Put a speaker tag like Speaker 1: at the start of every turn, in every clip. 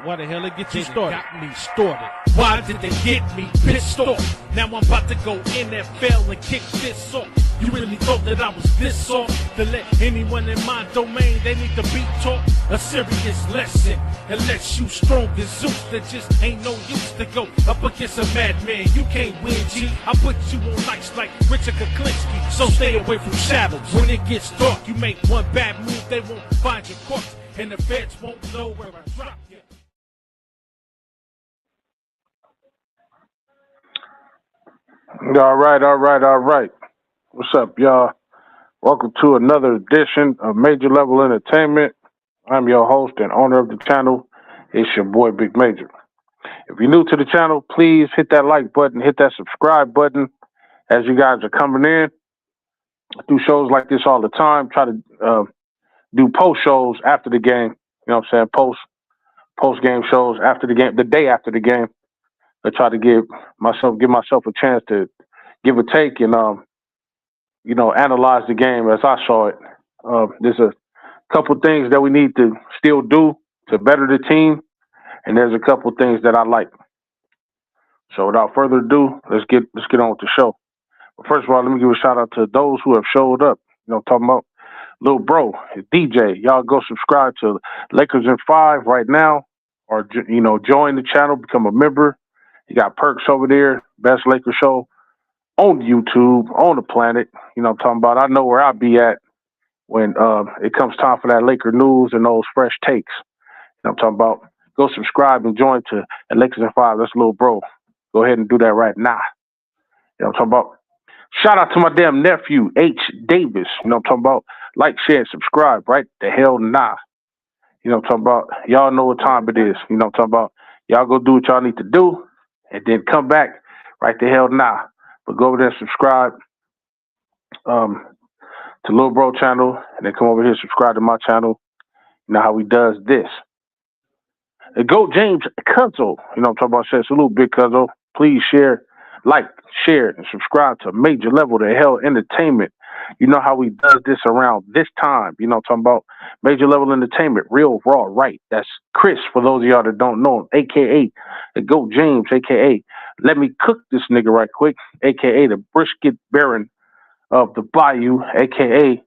Speaker 1: Why the hell it get you started? Got me started. Why did they get me pissed off? Now I'm about to go NFL and kick this off. You really thought that I was this off? To let anyone in my domain, they need to be taught a serious lesson. Unless you strong as Zeus, there just ain't no use to go up against a madman. You can't win, G. I put you on ice like Richard Kuklinski, so stay away from shadows. When it gets dark, you make one bad move, they won't find your corpse, and the feds won't know where I drop you.
Speaker 2: All right. What's up, y'all? Welcome to another edition of Major Level Entertainment. I'm your host and owner of the channel. It's your boy, Big Major. If you're new to the channel, please hit that like button, hit that subscribe button. As you guys are coming in, I do shows like this all the time. Try to do post shows after the game. You know what I'm saying? Post game shows after the game, the day after the game. I try to give myself a chance to give a take and analyze the game as I saw it. There's a couple things that we need to still do to better the team, and there's a couple things that I like. So without further ado, let's get on with the show. But first of all, let me give a shout out to those who have showed up. Talking about Lil Bro, DJ. Y'all go subscribe to Lakers in 5 right now, or join the channel, become a member. You got perks over there. Best Lakers show on YouTube, on the planet. I'm talking about. I know where I'll be at when it comes time for that Laker news and those fresh takes. I'm talking about. Go subscribe and join to Lakers in 5. That's Lil Bro. Go ahead and do that right now. I'm talking about. Shout out to my damn nephew, H. Davis. I'm talking about. Like, share, and subscribe. Right the hell nah. I'm talking about. Y'all know what time it is. I'm talking about. Y'all go do what y'all need to do and then come back. Right the hell nah. But go over there and subscribe to Lil Bro channel, and then come over here, subscribe to my channel. You know how we does this. And go James Cuzzo. I'm talking about. Say salute, Big Cuzzo. Please share, like, share, and subscribe to Major Level to Hell Entertainment. You know how we does this around this time. I'm talking about Major Level Entertainment, real, raw, right. That's Chris, for those of y'all that don't know him, a.k.a. the Go James, a.k.a. Let me cook this nigga right quick, a.k.a. the brisket baron of the Bayou, a.k.a.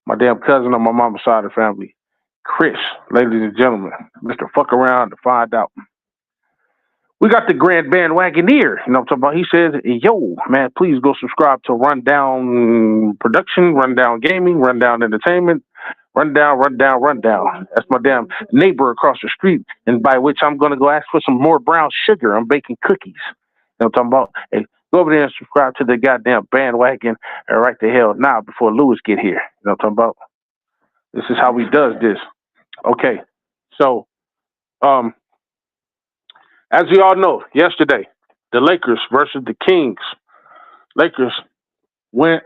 Speaker 2: my damn cousin on my mama's side of the family, Chris, ladies and gentlemen, Mr. Fuck Around to Find Out. We got the Grand Bandwagoneer, I'm talking about. He says, yo, man, please go subscribe to Rundown Production, Rundown Gaming, Rundown Entertainment, Rundown. That's my damn neighbor across the street, and by which I'm going to go ask for some more brown sugar. I'm baking cookies. I'm talking about. Hey, go over there and subscribe to the goddamn bandwagon and right the hell now before Lewis get here. I'm talking about. This is how he does this. Okay, so as we all know, yesterday the Lakers versus the Kings. Lakers win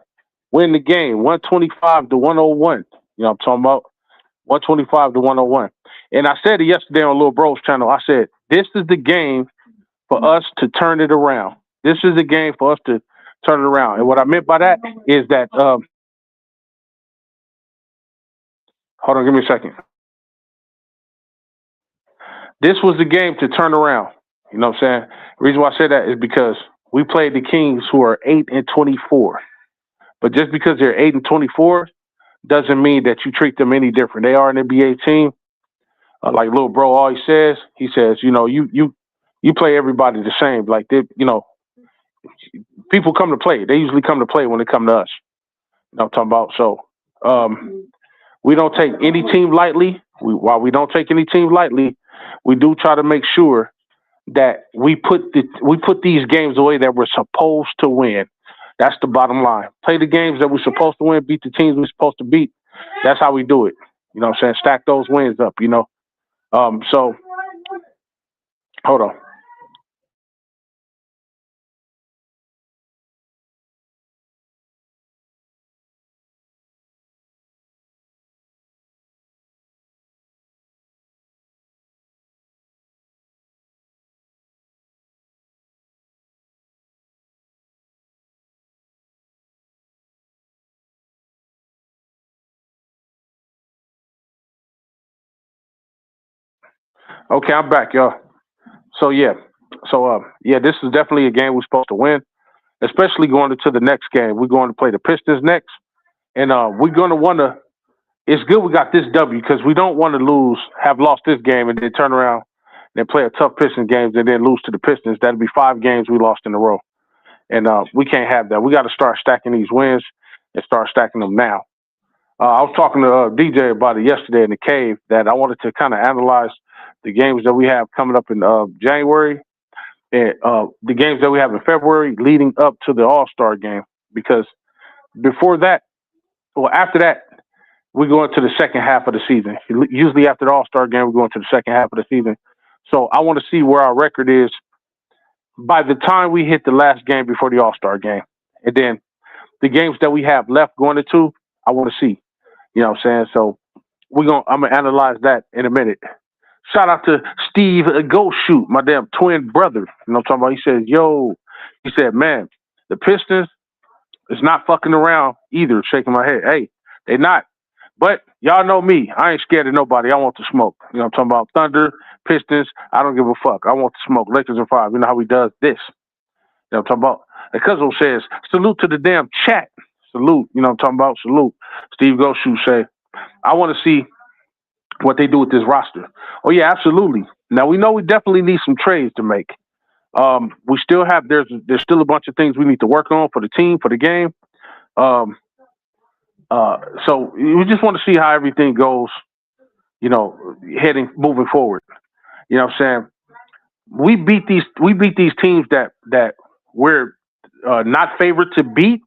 Speaker 2: the game 125 to 101. I'm talking about 125 to 101. And I said it yesterday on Lil Bro's channel. I said this is the game for us to turn it around. This is the game for us to turn it around. And what I meant by that is that hold on, give me a second. This was the game to turn around. You know what I'm saying? The reason why I said that is because we played the Kings, who are 8-24. But just because they're 8-24 doesn't mean that you treat them any different. They are an NBA team. Like Lil Bro always says, he says, you play everybody the same. Like people come to play. They usually come to play when they come to us. I'm talking about. So we don't take any team lightly. While we don't take any team lightly, we do try to make sure that we put these games the way that we're supposed to win. That's the bottom line. Play the games that we're supposed to win, beat the teams we're supposed to beat. That's how we do it. You know what I'm saying? Stack those wins up, So hold on. Okay, I'm back, y'all. So yeah, yeah, this is definitely a game we're supposed to win, especially going into the next game. We're going to play the Pistons next, and we're going to want to. It's good we got this W because we don't want to have lost this game, and then turn around and play a tough Pistons games and then lose to the Pistons. That'd be 5 games we lost in a row, and we can't have that. We got to start stacking these wins and start stacking them now. I was talking to DJ about it yesterday in the cave that I wanted to kind of analyze the games that we have coming up in January and the games that we have in February leading up to the All-Star game. Because before that, well, after that, we go into the second half of the season. Usually after the All-Star game, we go into the second half of the season. So I want to see where our record is by the time we hit the last game before the All-Star game. And then the games that we have left going into, I want to see. You know what I'm saying? So I'm gonna analyze that in a minute. Shout out to Steve Go Shoot, my damn twin brother. You know what I'm talking about? He said, yo, he said, man, the Pistons is not fucking around either, shaking my head. Hey, they not. But y'all know me. I ain't scared of nobody. I want the smoke. You know what I'm talking about? Thunder, Pistons, I don't give a fuck. I want the smoke. Lakers in 5. You know how he does this. You know what I'm talking about? And Cuzzo says, salute to the damn chat. Salute. You know what I'm talking about? Salute. Steve Go Shoot say, I want to see what they do with this roster. Oh yeah, absolutely. Now we know we definitely need some trades to make. We still have there's still a bunch of things we need to work on for the team, for the game. So we just want to see how everything goes, you know, moving forward. You know what I'm saying? We beat these teams that we're not favored to beat.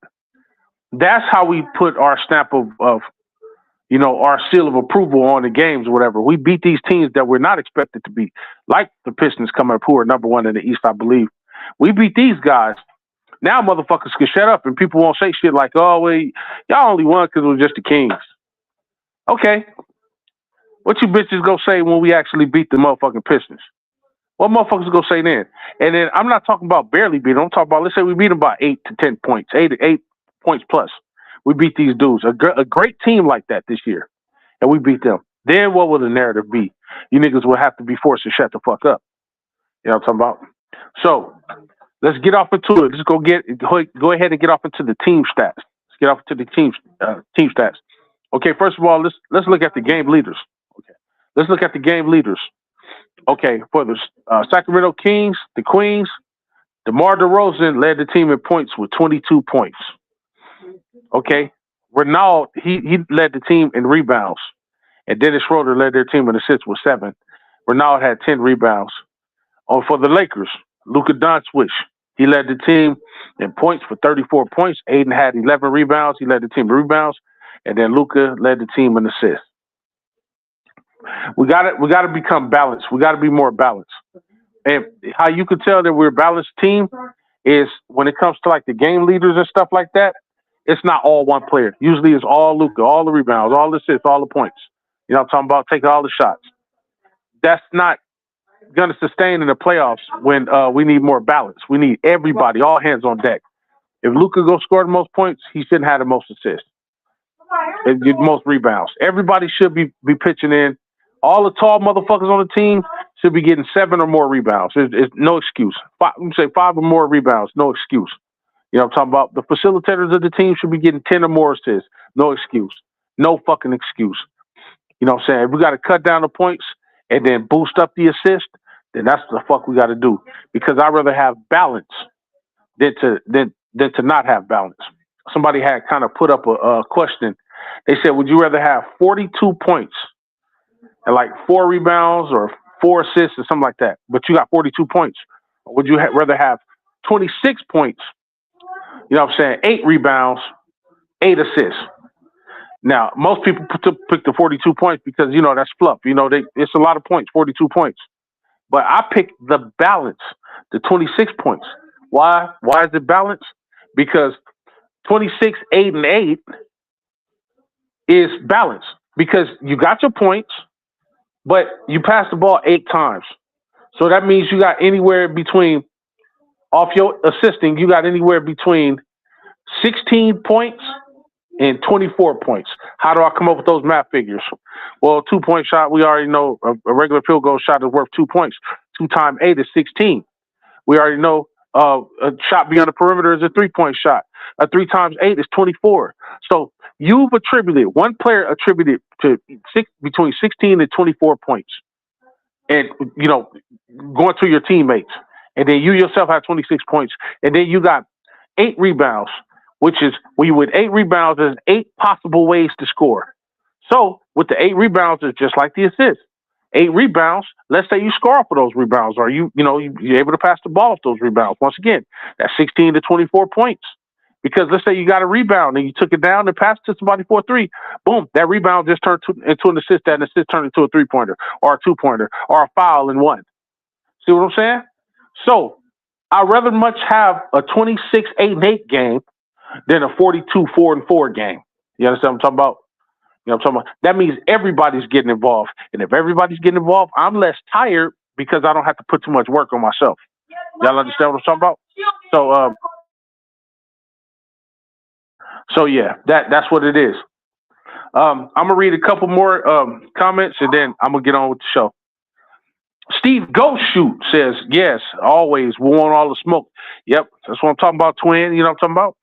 Speaker 2: That's how we put our stamp of you know, our seal of approval on the games or whatever. We beat these teams that we're not expected to beat, like the Pistons coming up, who are number 1 in the East, I believe. We beat these guys. Now motherfuckers can shut up and people won't say shit like, oh, wait, y'all only won because it was just the Kings. Okay. What you bitches go say when we actually beat the motherfucking Pistons? What motherfuckers go say then? And then I'm not talking about barely beat them. I'm talking about, let's say we beat them by 8 to 10 points, 8 points plus. We beat these dudes, a great team like that this year, and we beat them. Then what will the narrative be? You niggas will have to be forced to shut the fuck up. You know what I'm talking about? So let's get off into it. Let's go ahead and get off into the team stats. Let's get off into the team stats. Okay, first of all, let's look at the game leaders. Okay, let's look at the game leaders. Okay, for the Sacramento Kings, the Queens, DeMar DeRozan led the team in points with 22 points. Okay, Ronaldo, he led the team in rebounds, and Dennis Schroeder led their team in assists with 7. Ronaldo had 10 rebounds. For the Lakers, Luka Doncic, he led the team in points for 34 points. Aiden had 11 rebounds. He led the team in rebounds, and then Luka led the team in assists. We got to become balanced. We got to be more balanced. And how you can tell that we're a balanced team is when it comes to like the game leaders and stuff like that. It's not all one player. Usually it's all Luka, all the rebounds, all the assists, all the points. You know what I'm talking about? Taking all the shots. That's not going to sustain in the playoffs when we need more balance. We need everybody, all hands on deck. If Luka go score the most points, he shouldn't have the most assists. And the most rebounds. Everybody should be pitching in. All the tall motherfuckers on the team should be getting 7 or more rebounds. It's no excuse. 5 or more rebounds, no excuse. You know what I'm talking about? The facilitators of the team should be getting 10 or more assists. No excuse. No fucking excuse. You know what I'm saying? If we got to cut down the points and then boost up the assist, then that's the fuck we got to do. Because I'd rather have balance than to not have balance. Somebody had kind of put up a question. They said, would you rather have 42 points and like 4 rebounds or 4 assists or something like that, but you got 42 points? Or would you rather have 26 points? You know what I'm saying? 8 rebounds, 8 assists. Now, most people pick the 42 points because, you know, that's fluff. You know, it's a lot of points, 42 points. But I picked the balance, the 26 points. Why? Why is it balanced? Because 26, 8, and 8 is balanced. Because you got your points, but you passed the ball 8 times. So that means you got anywhere between, off your assisting, you got anywhere between 16 points and 24 points. How do I come up with those math figures? Well, 2-point shot, we already know a regular field goal shot is worth 2 points. 2 times 8 is 16. We already know a shot beyond the perimeter is a 3-point shot. 3 times 8 is 24. So you've attributed, one player attributed to between 16 and 24 points. And, going to your teammates. And then you yourself have 26 points. And then you got 8 rebounds, which is, when you with 8 rebounds, there's 8 possible ways to score. So with the 8 rebounds, it's just like the assist. 8 rebounds, let's say you score off of those rebounds, or you're able to pass the ball off those rebounds. Once again, that's 16 to 24 points. Because let's say you got a rebound and you took it down and passed to somebody for a 3. Boom, that rebound just turned into an assist. That assist turned into a 3-pointer or a 2-pointer or a foul in one. See what I'm saying? So I'd rather much have a 26-8-8 game than a 42-4-4 game. You understand what I'm talking about? You know what I'm talking about? That means everybody's getting involved. And if everybody's getting involved, I'm less tired because I don't have to put too much work on myself. Y'all understand what I'm talking about? So yeah, that's what it is. I'm going to read a couple more comments, and then I'm going to get on with the show. Steve Ghostshoot says, yes, always. We want all the smoke. Yep, that's what I'm talking about, twin. You know what I'm talking about?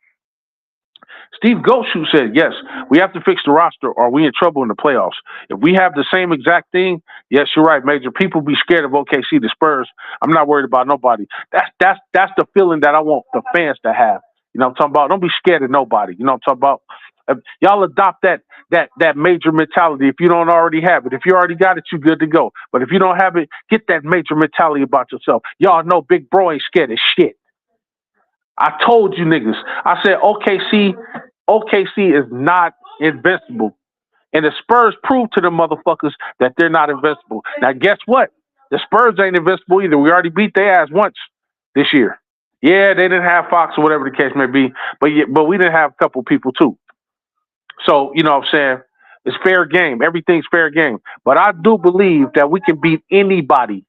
Speaker 2: Steve Ghostshoot said, yes, we have to fix the roster or we in trouble in the playoffs. If we have the same exact thing, yes, you're right, Major. People be scared of OKC, the Spurs. I'm not worried about nobody. That's the feeling that I want the fans to have. You know what I'm talking about? Don't be scared of nobody. You know what I'm talking about? Y'all adopt that Major mentality if you don't already have it. If you already got it, you good to go. But if you don't have it, get that Major mentality about yourself. Y'all know Big Bro ain't scared of shit. I told you niggas. I said OKC is not invincible. And the Spurs proved to the motherfuckers that they're not invincible. Now guess what? The Spurs ain't invincible either. We already beat their ass once this year. Yeah, they didn't have Fox or whatever the case may be, but we didn't have a couple people too. So, you know what I'm saying? It's fair game. Everything's fair game. But I do believe that we can beat anybody.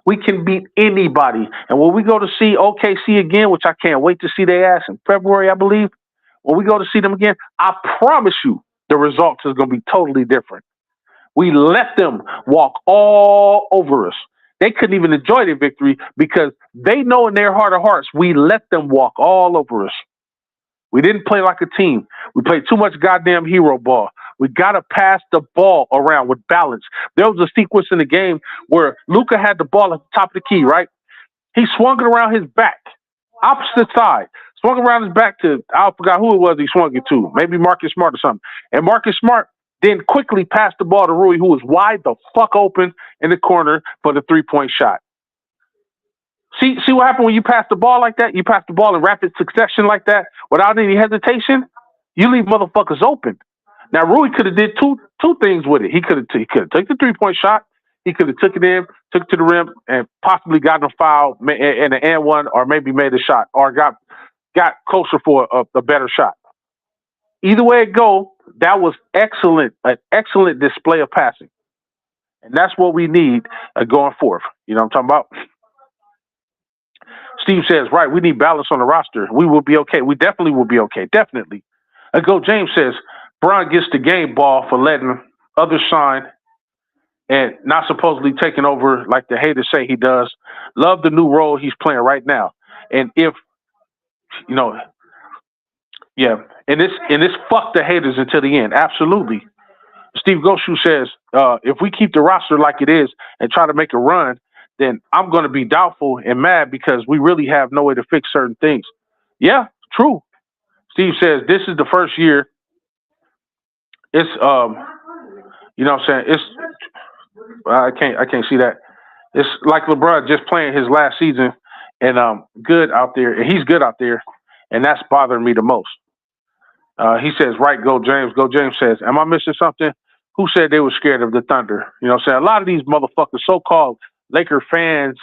Speaker 2: We can beat anybody. And when we go to see OKC again, which I can't wait to see their ass in February, I believe, when we go to see them again, I promise you the results is going to be totally different. We let them walk all over us. They couldn't even enjoy their victory because they know in their heart of hearts, we let them walk all over us. We didn't play like a team. We played too much goddamn hero ball. We got to pass the ball around with balance. There was a sequence in the game where Luka had the ball at the top of the key, right? He swung it around his back, opposite side. Swung around his back to, I forgot who it was he swung it to. Maybe Marcus Smart or something. And Marcus Smart then quickly passed the ball to Rui, who was wide the fuck open in the corner for the 3-point shot. See what happened when you pass the ball like that? You pass the ball in rapid succession like that without any hesitation? You leave motherfuckers open. Now, Rui could have did two things with it. He could have taken the 3-point shot. He could have took it to the rim, and possibly gotten a foul in an and one, or maybe made a shot, or got closer for a better shot. Either way it go, that was an excellent display of passing. And that's what we need going forth. You know what I'm talking about? Steve says, right, we need balance on the roster. We will be okay. We definitely will be okay. Definitely. Go James says, Bron gets the game ball for letting others shine and not supposedly taking over like the haters say he does. Love the new role he's playing right now. And if, and this fuck the haters until the end. Absolutely. Steve Ghostshoot says, if we keep the roster like it is and try to make a run, then I'm going to be doubtful and mad because we really have no way to fix certain things. Yeah, true. Steve says, this is the first year. It's, you know what I'm saying? It's, I can't see that. It's like LeBron just playing his last season and good out there. And he's good out there. And that's bothering me the most. He says, right, Go James. Go James says, am I missing something? Who said they were scared of the Thunder? You know what I'm saying? A lot of these motherfuckers, so-called Laker fans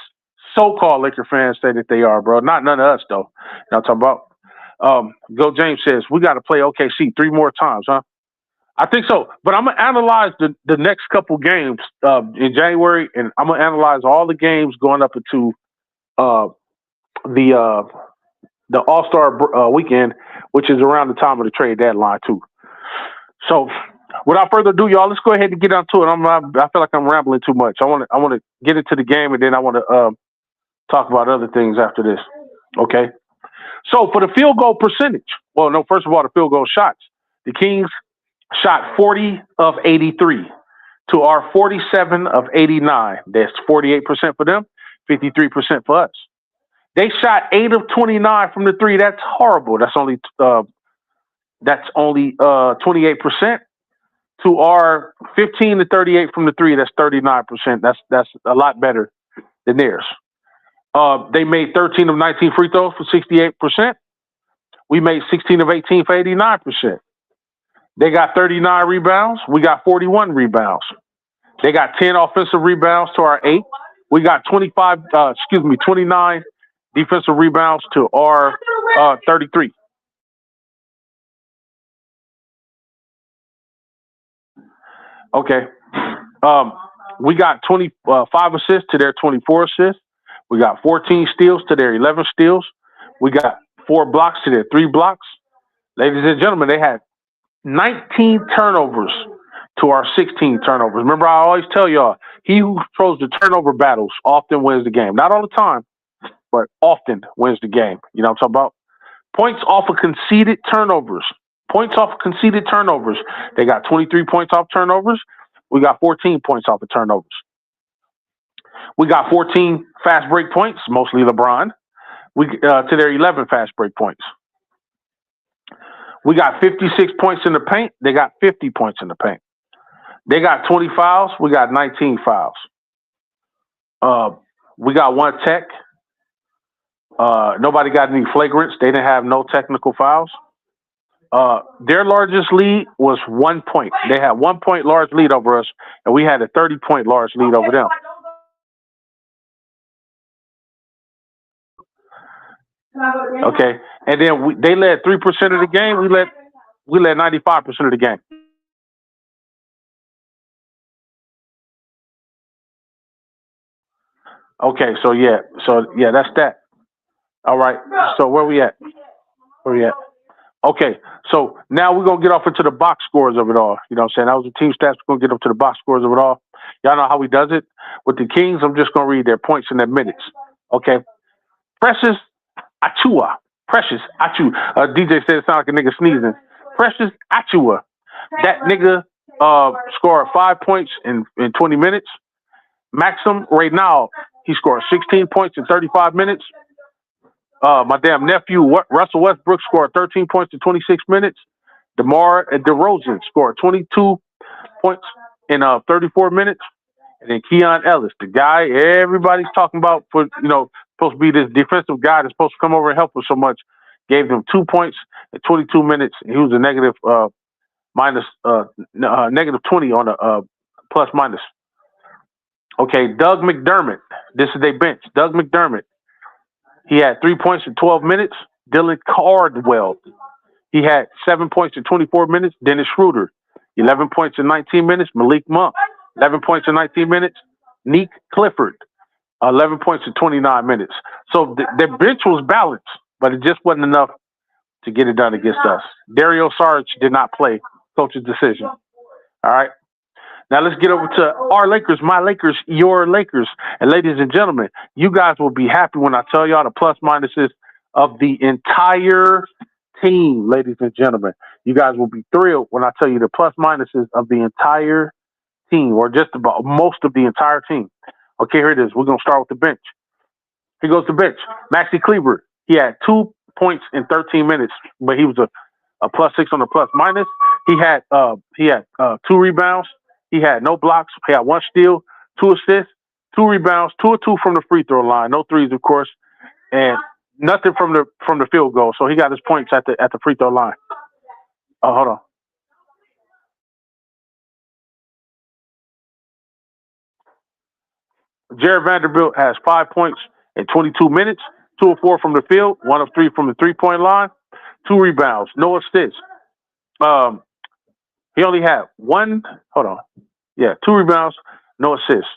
Speaker 2: say that they are, bro. Not none of us, though. You know what I'm talking about? Go James says, we got to play OKC 3 more times, huh? I think so. But I'm going to analyze the next couple games in January, and I'm going to analyze all the games going up into the the All-Star weekend, which is around the time of the trade deadline too. So, without further ado, y'all, let's go ahead and get onto it. I feel like I'm rambling too much. I want to get into the game, and then I want to talk about other things after this. Okay. So for the field goal percentage, well, no, first of all, the field goal shots. The Kings shot 40 of 83 to our 47 of 89. That's 48% for them, 53% for us. They shot 8 of 29 from the three. That's horrible. That's only 28%. To our 15 to 38 from the three, that's 39%. That's a lot better than theirs. They made 13 of 19 free throws for 68%. We made 16 of 18 for 89%. They got 39 rebounds. We got 41 rebounds. They got 10 offensive rebounds to our 8. We got 29 defensive rebounds to our 33. Okay. We got 25 assists to their 24 assists. We got 14 steals to their 11 steals. We got 4 blocks to their 3 blocks. Ladies and gentlemen, they had 19 turnovers to our 16 turnovers. Remember, I always tell y'all, he who throws the turnover battles often wins the game. Not all the time, but often wins the game. You know what I'm talking about? Points off of conceded turnovers. They got 23 points off turnovers. We got 14 points off of turnovers. We got 14 fast break points, mostly LeBron. To their 11 fast break points. We got 56 points in the paint. They got 50 points in the paint. They got 20 fouls. We got 19 fouls. We got 1 tech. Nobody got any flagrants. They didn't have no technical fouls. Their largest lead was 1 point. They had 1 point large lead over us, and we had a 30-point large lead over them. Okay, and then they led 3% of the game. We led 95% of the game. Okay, so yeah, that's that. All right, so where we at? Okay, so now we're gonna get off into the box scores of it all. You know what I'm saying? That was the team stats. We're gonna get up to the box scores of it all. Y'all know how he does it with the Kings. I'm just gonna read their points and their minutes. Okay, Precious Achiuwa. DJ said it sounded like a nigga sneezing. Precious Achiuwa. That nigga scored 5 points in 20 minutes. Maxim right now, he scored 16 points in 35 minutes. My damn nephew, Russell Westbrook, scored 13 points in 26 minutes. DeMar DeRozan scored 22 points in 34 minutes. And then Keon Ellis, the guy everybody's talking about, supposed to be this defensive guy that's supposed to come over and help us so much, gave them 2 points in 22 minutes. He was a negative 20 on a plus minus. Okay, Doug McDermott. This is their bench. Doug McDermott. He had 3 points in 12 minutes. Dylan Cardwell. He had 7 points in 24 minutes. Dennis Schroeder. 11 points in 19 minutes. Malik Monk. 11 points in 19 minutes. Neek Clifford. 11 points in 29 minutes. So their bench was balanced, but it just wasn't enough to get it done against us. Dario Saric did not play. Coach's decision. All right. Now let's get over to our Lakers, my Lakers, your Lakers. And ladies and gentlemen, you guys will be happy when I tell y'all the plus minuses of the entire team, ladies and gentlemen. You guys will be thrilled when I tell you the plus minuses of the entire team, or just about most of the entire team. Okay, here it is. We're going to start with the bench. Here goes the bench. Maxi Kleber, he had 2 points in 13 minutes, but he was a +6 on the plus minus. He had 2 rebounds. He had no blocks. He had 1 steal, 2 assists, 2 rebounds, 2 of 2 from the free throw line. No threes, of course, and nothing from the field goal. So he got his points at the free throw line. Oh, hold on. Jared Vanderbilt has 5 points in 22 minutes, 2 of 4 from the field, 1 of 3 from the 3-point line, 2 rebounds, no assists. He only had 2 rebounds, no assists.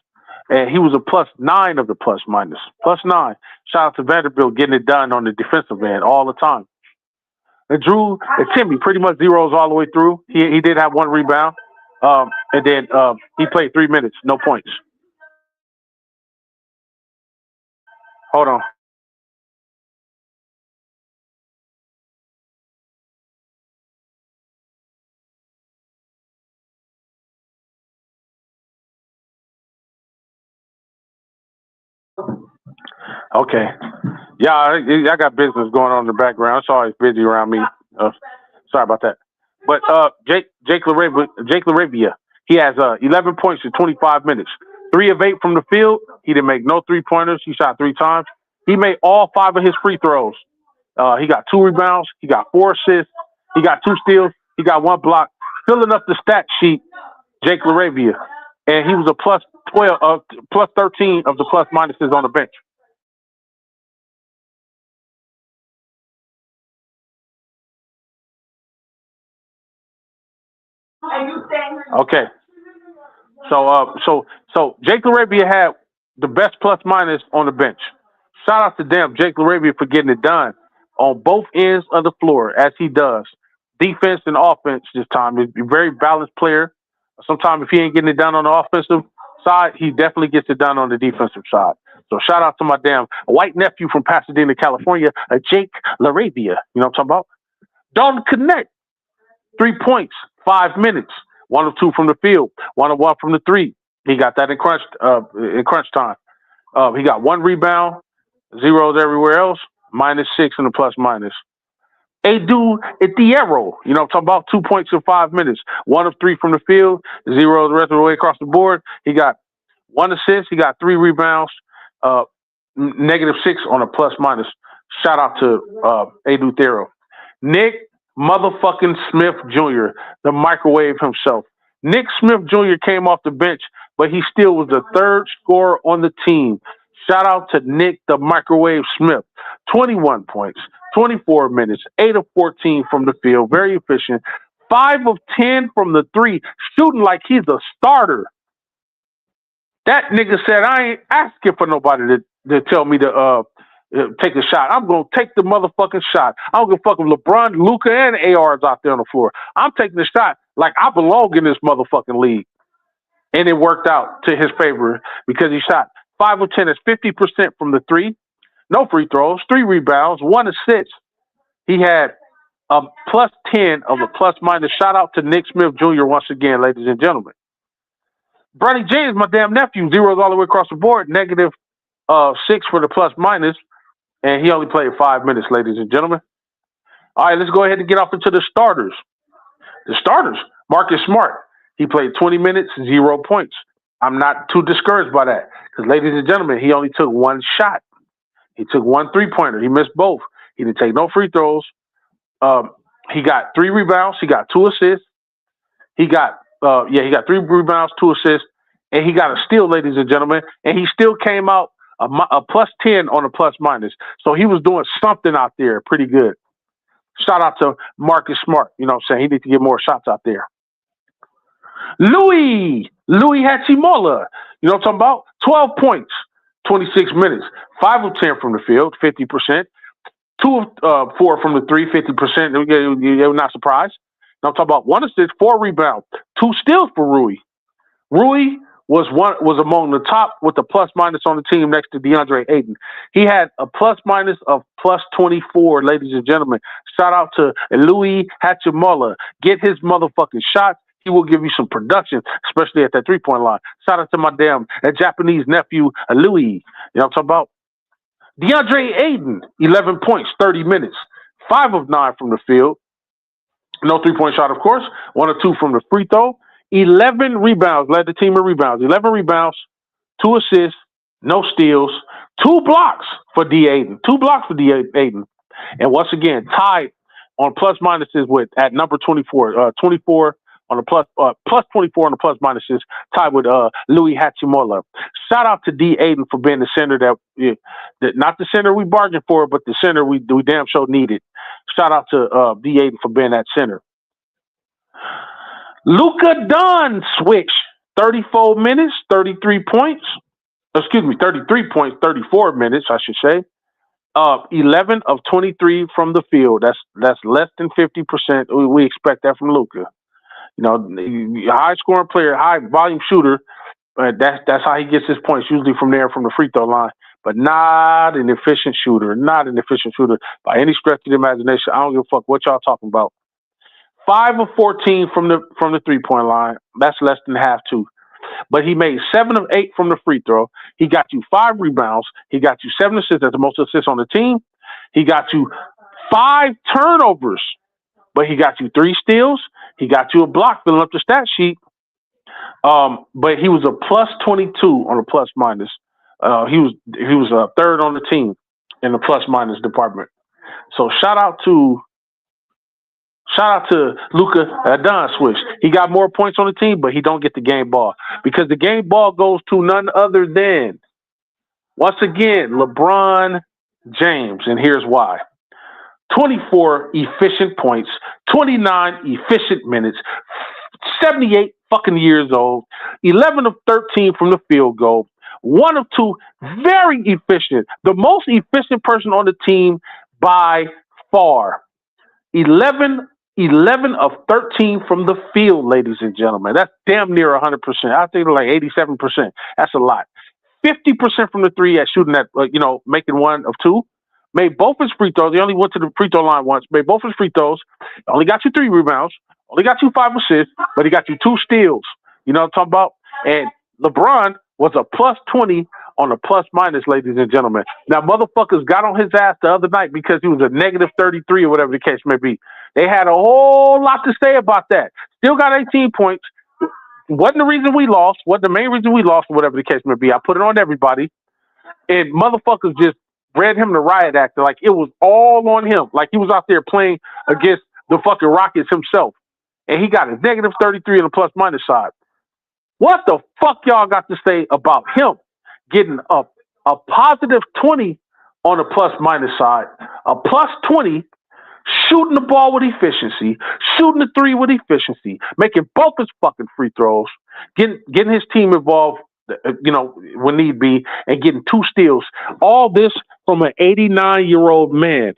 Speaker 2: and he was a +9 of the plus minus. +9. Shout out to Vanderbilt getting it done on the defensive end all the time. And Drew and Timmy pretty much zeros all the way through. He did have one rebound, and then he played 3 minutes, no points. Hold on. Okay. Yeah, I got business going on in the background. It's always busy around me. Sorry about that. But Jake LaRavia, he has 11 points in 25 minutes. 3 of 8 from the field. He didn't make no 3-pointers. He shot 3 times. He made all 5 of his free throws. He got 2 rebounds. He got 4 assists. He got 2 steals. He got 1 block. Filling up the stat sheet, Jake LaRavia. And he was a +12, +13 of the plus minuses on the bench. Okay. So Jake LaRavia had the best plus minus on the bench. Shout out to them, Jake LaRavia, for getting it done on both ends of the floor as he does. Defense and offense this time. He's a very balanced player. Sometimes if he ain't getting it done on the offensive side, he definitely gets it done on the defensive side. So shout out to my damn white nephew from Pasadena, California, Jake LaRavia. You know what I'm talking about? Dalton Connect, 3 points, 5 minutes. 1 of 2 from the field, 1 of 1 from the 3. He got that in crunch time. He got 1 rebound, zeros everywhere else, -6 in the plus minus. Edu Etiero, you know, I'm talking about 2 points in 5 minutes, 1 of 3 from the field, 0 the rest of the way across the board. He got 1 assist, he got 3 rebounds, -6 on a plus minus. Shout out to Edu Etiero. Nick motherfucking Smith Jr., the microwave himself. Nick Smith Jr. came off the bench, but he still was the 3rd scorer on the team. Shout out to Nick the microwave Smith. 21 points, 24 minutes, 8 of 14 from the field, very efficient. 5 of 10 from the 3, shooting like he's a starter. That nigga said, I ain't asking for nobody to tell me to take a shot. I'm going to take the motherfucking shot. I don't give a fuck if LeBron, Luka, and AR is out there on the floor. I'm taking the shot like I belong in this motherfucking league. And it worked out to his favor because he shot 5 of 10. That's 50% from the 3. No free throws, 3 rebounds, 1 assist. He had a +10 of the plus minus. Shout out to Nick Smith Jr. once again, ladies and gentlemen. Bronny James, my damn nephew, zeros all the way across the board, -6 for the plus minus. And he only played 5 minutes, ladies and gentlemen. All right, let's go ahead and get off into the starters. The starters, Marcus Smart. He played 20 minutes, 0 points. I'm not too discouraged by that because, ladies and gentlemen, he only took 1 shot. He took 1 3-pointer. He missed both. He didn't take no free throws. He got 3 rebounds. He got 2 assists. He got 3 rebounds, 2 assists, and he got a steal, ladies and gentlemen. And he still came out a +10 on a plus minus. So he was doing something out there pretty good. Shout out to Marcus Smart. You know what I'm saying? He needs to get more shots out there. Louis Hachimura. You know what I'm talking about? 12 points, 26 minutes, 5 of 10 from the field, 50%. 2 of 4 from the 3, 50%. They were not surprised. Now I'm talking about 1 assist, 4 rebounds, 2 steals for Rui. Rui was among the top with the plus minus on the team next to DeAndre Ayton. He had a plus minus of +24, ladies and gentlemen. Shout out to Louis Hachimura. Get his motherfucking shots. He will give you some production, especially at that 3-point line. Shout out to my damn Japanese nephew, Louis. You know what I'm talking about? DeAndre Ayton, 11 points, 30 minutes, 5 of 9 from the field. No 3-point shot, of course. 1 or 2 from the free throw. 11 rebounds, led the team in rebounds. 11 rebounds, 2 assists, no steals, 2 blocks for D. Ayton. 2 blocks for D. Ayton. And once again, tied on plus minuses at number 24. 24 on the plus 24 on the plus minuses, tied with Louis Hachimura. Shout out to D. Ayton for being the center that not the center we bargained for, but the center we damn sure needed. Shout out to D. Ayton for being that center. Luka Doncic, 34 minutes, 33 points, 33 points, 34 minutes, I should say. 11 of 23 from the field. That's less than 50%. We expect that from Luka. You know, high scoring player, high volume shooter. That's how he gets his points, usually from there, from the free throw line. But not an efficient shooter. Not an efficient shooter by any stretch of the imagination. I don't give a fuck what y'all talking about. 5 of 14 from the 3-point line. That's less than half too. But he made 7 of 8 from the free throw. He got you 5 rebounds. He got you 7 assists. That's the most assists on the team. He got you 5 turnovers, but he got you 3 steals. He got you a block, filling up the stat sheet. But he was a plus 22 on the plus minus. He was third on the team in the plus minus department. So shout out to Luka Doncic. He got more points on the team, but he don't get the game ball because the game ball goes to none other than, once again, LeBron James. And here's why. 24 efficient points, 29 efficient minutes, 78 fucking years old, 11 of 13 from the field goal, 1 of 2 very efficient, the most efficient person on the team by far. 11 of 13 from the field, ladies and gentlemen. That's damn near 100%. I think like 87%. That's a lot. 50% from the 3 at shooting at, making 1 of 2. Made both his free throws. He only went to the free throw line once. Made both his free throws. Only got you 3 rebounds. Only got you 5 assists, but he got you 2 steals. You know what I'm talking about? And LeBron was a plus 20 on a plus minus, ladies and gentlemen. Now, motherfuckers got on his ass the other night because he was a negative 33 or whatever the case may be. They had a whole lot to say about that. Still got 18 points. Wasn't the reason we lost. Wasn't the main reason we lost or whatever the case may be. I put it on everybody. And motherfuckers just read him the riot act like it was all on him. Like he was out there playing against the fucking Rockets himself. And he got a negative 33 on the plus minus side. What the fuck y'all got to say about him getting a positive 20 on the plus minus side, a plus 20, shooting the ball with efficiency, shooting the 3 with efficiency, making both his fucking free throws, getting his team involved, when need be, and getting 2 steals. All this from an 89-year-old man.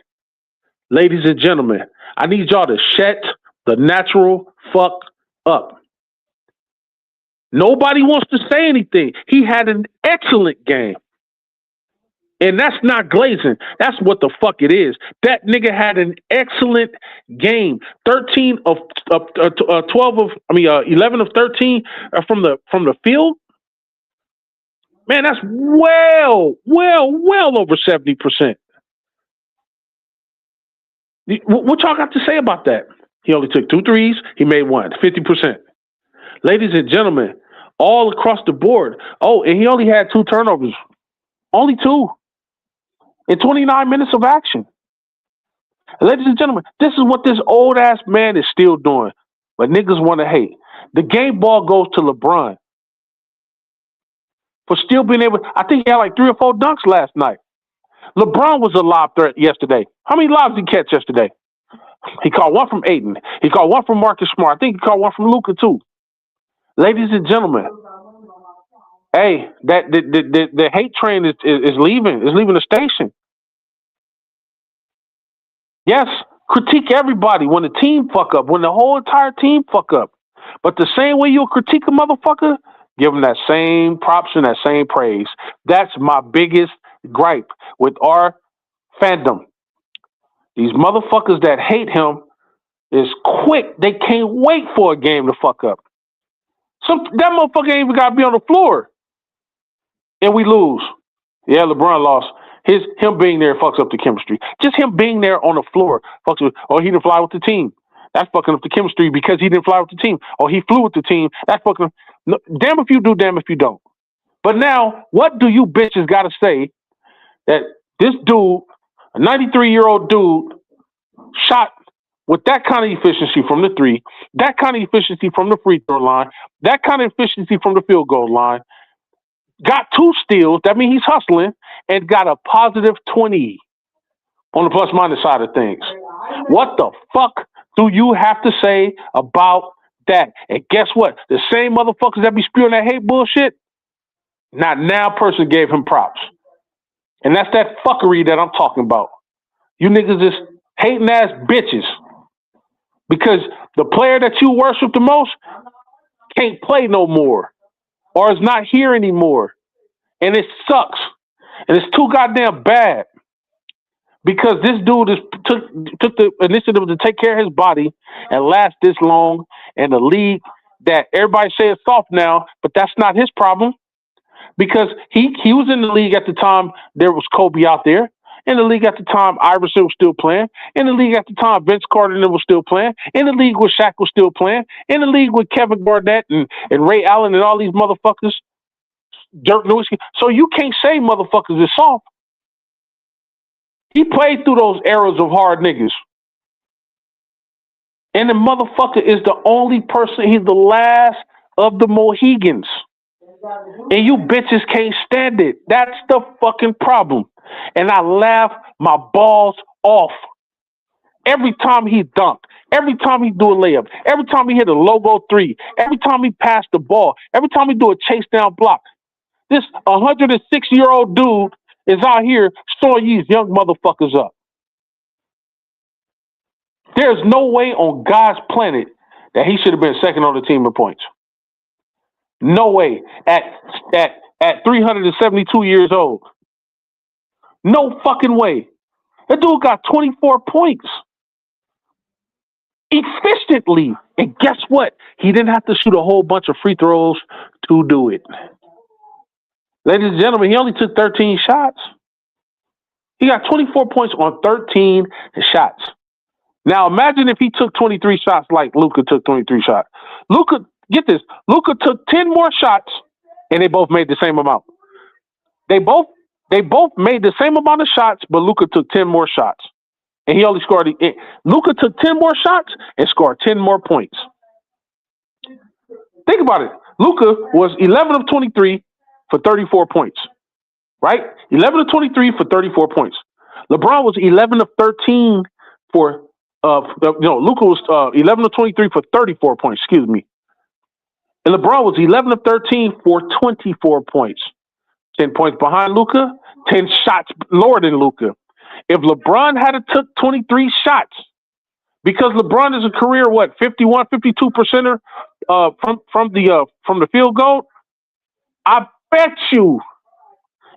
Speaker 2: Ladies and gentlemen, I need y'all to shut the natural fuck up. Nobody wants to say anything. He had an excellent game. And that's not glazing. That's what the fuck it is. That nigga had an excellent game. 11 of 13 from the field. Man, that's well over 70%. What y'all got to say about that? He only took 2 threes. He made 1, 50%. Ladies and gentlemen, all across the board. Oh, and he only had 2 turnovers. Only 2 in 29 minutes of action. Ladies and gentlemen, this is what this old-ass man is still doing. But niggas want to hate. The game ball goes to LeBron. For still being able, I think he had like 3 or 4 dunks last night. LeBron was a lob threat yesterday. How many lobs did he catch yesterday? He caught 1 from Ayton. He caught 1 from Marcus Smart. I think he caught 1 from Luka too. Ladies and gentlemen, hey, that the hate train is leaving. Is leaving the station. Yes, critique everybody when the team fuck up, when the whole entire team fuck up. But the same way you'll critique a motherfucker, give them that same props and that same praise. That's my biggest gripe with our fandom. These motherfuckers that hate him is quick. They can't wait for a game to fuck up. That motherfucker ain't even got to be on the floor. And we lose. Yeah, LeBron lost. Him being there fucks up the chemistry. Just him being there on the floor fucks up. Or he didn't fly with the team. That's fucking up the chemistry because he didn't fly with the team. Or he flew with the team. That's fucking... No, damn if you do, damn if you don't. But now, what do you bitches got to say that this dude, a 93-year-old dude, shot with that kind of efficiency from the 3, that kind of efficiency from the free throw line, that kind of efficiency from the field goal line, got 2 steals, that means he's hustling, and got a positive 20 on the plus minus side of things. What the fuck do you have to say about that? And guess what? The same motherfuckers that be spewing that hate bullshit, Not now person gave him props. And that's that fuckery that I'm talking about. You niggas just hating ass bitches. Because the player that you worship the most can't play no more. Or is not here anymore. And it sucks. And it's too goddamn bad. Because this dude took the initiative to take care of his body and last this long in the league that everybody say is soft now, but that's not his problem. Because he was in the league at the time there was Kobe out there. In the league at the time, Iverson was still playing. In the league at the time, Vince Carter was still playing. In the league with Shaq was still playing. In the league with Kevin Garnett and Ray Allen and all these motherfuckers, Dirk Nowitzki. So you can't say motherfuckers is soft. He played through those eras of hard niggas. And the motherfucker is the only person, he's the last of the Mohegans. And you bitches can't stand it. That's the fucking problem. And I laugh my balls off. Every time he dunked, every time he do a layup, every time he hit a logo three, every time he passed the ball, every time he do a chase down block. This 106-year-old dude is out here showing these young motherfuckers up. There's no way on God's planet that he should have been second on the team in points. No way. At 372 years old. No fucking way. That dude got 24 points. Efficiently. And guess what? He didn't have to shoot a whole bunch of free throws to do it. Ladies and gentlemen, he only took 13 shots. He got 24 points on 13 shots. Now imagine if he took 23 shots like Luka took 23 shots. Luka, get this, Luka took 10 more shots and they both made the same amount. They both made the same amount of shots, but Luka took 10 more shots. And he only scored, Luka took 10 more shots and scored 10 more points. Think about it. Luka was 11 of 23 for 34 points. Right? 11 of 23 for 34 points. LeBron was 11 of 13 for, Luka was 11 of 23 for 34 points, excuse me. And LeBron was 11 of 13 for 24 points. 10 points behind Luka, 10 shots lower than Luka. If LeBron had took 23 shots, because LeBron is a career, 51, 52%er from the field goal, I bet you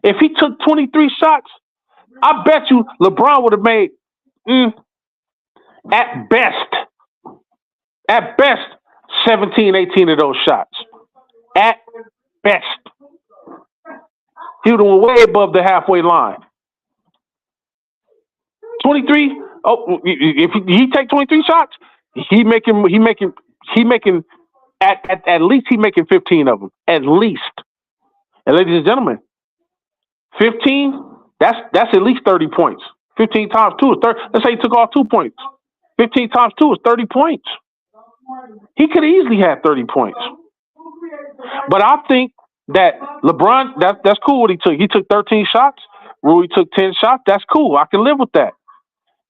Speaker 2: if he took 23 shots, I bet you LeBron would have made, at best, 17, 18 of those shots. At best. He would have went way above the halfway line. 23. Oh, if he take 23 shots, he making at least he making 15 of them. At least. And ladies and gentlemen, 15, that's at least 30 points. 15 times 2 is 30. Let's say he took off 2 points. 15 times 2 is 30 points. He could have easily had 30 points. But I think that LeBron, that's cool what he took. He took 13 shots. Rui took 10 shots. That's cool. I can live with that.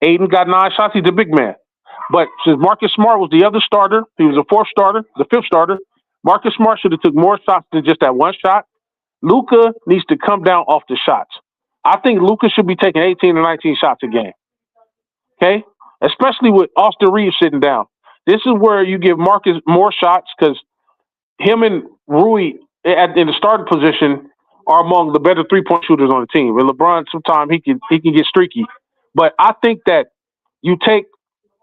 Speaker 2: Aiden got 9 shots. He's a big man. But since Marcus Smart was the other starter, he was the fourth starter, the fifth starter, Marcus Smart should have took more shots than just that one shot. Luka needs to come down off the shots. I think Luka should be taking 18 or 19 shots a game. Okay? Especially with Austin Reeves sitting down. This is where you give Marcus more shots because him and Rui in the starting position are among the better three-point shooters on the team. And LeBron, sometimes he can get streaky. But I think that you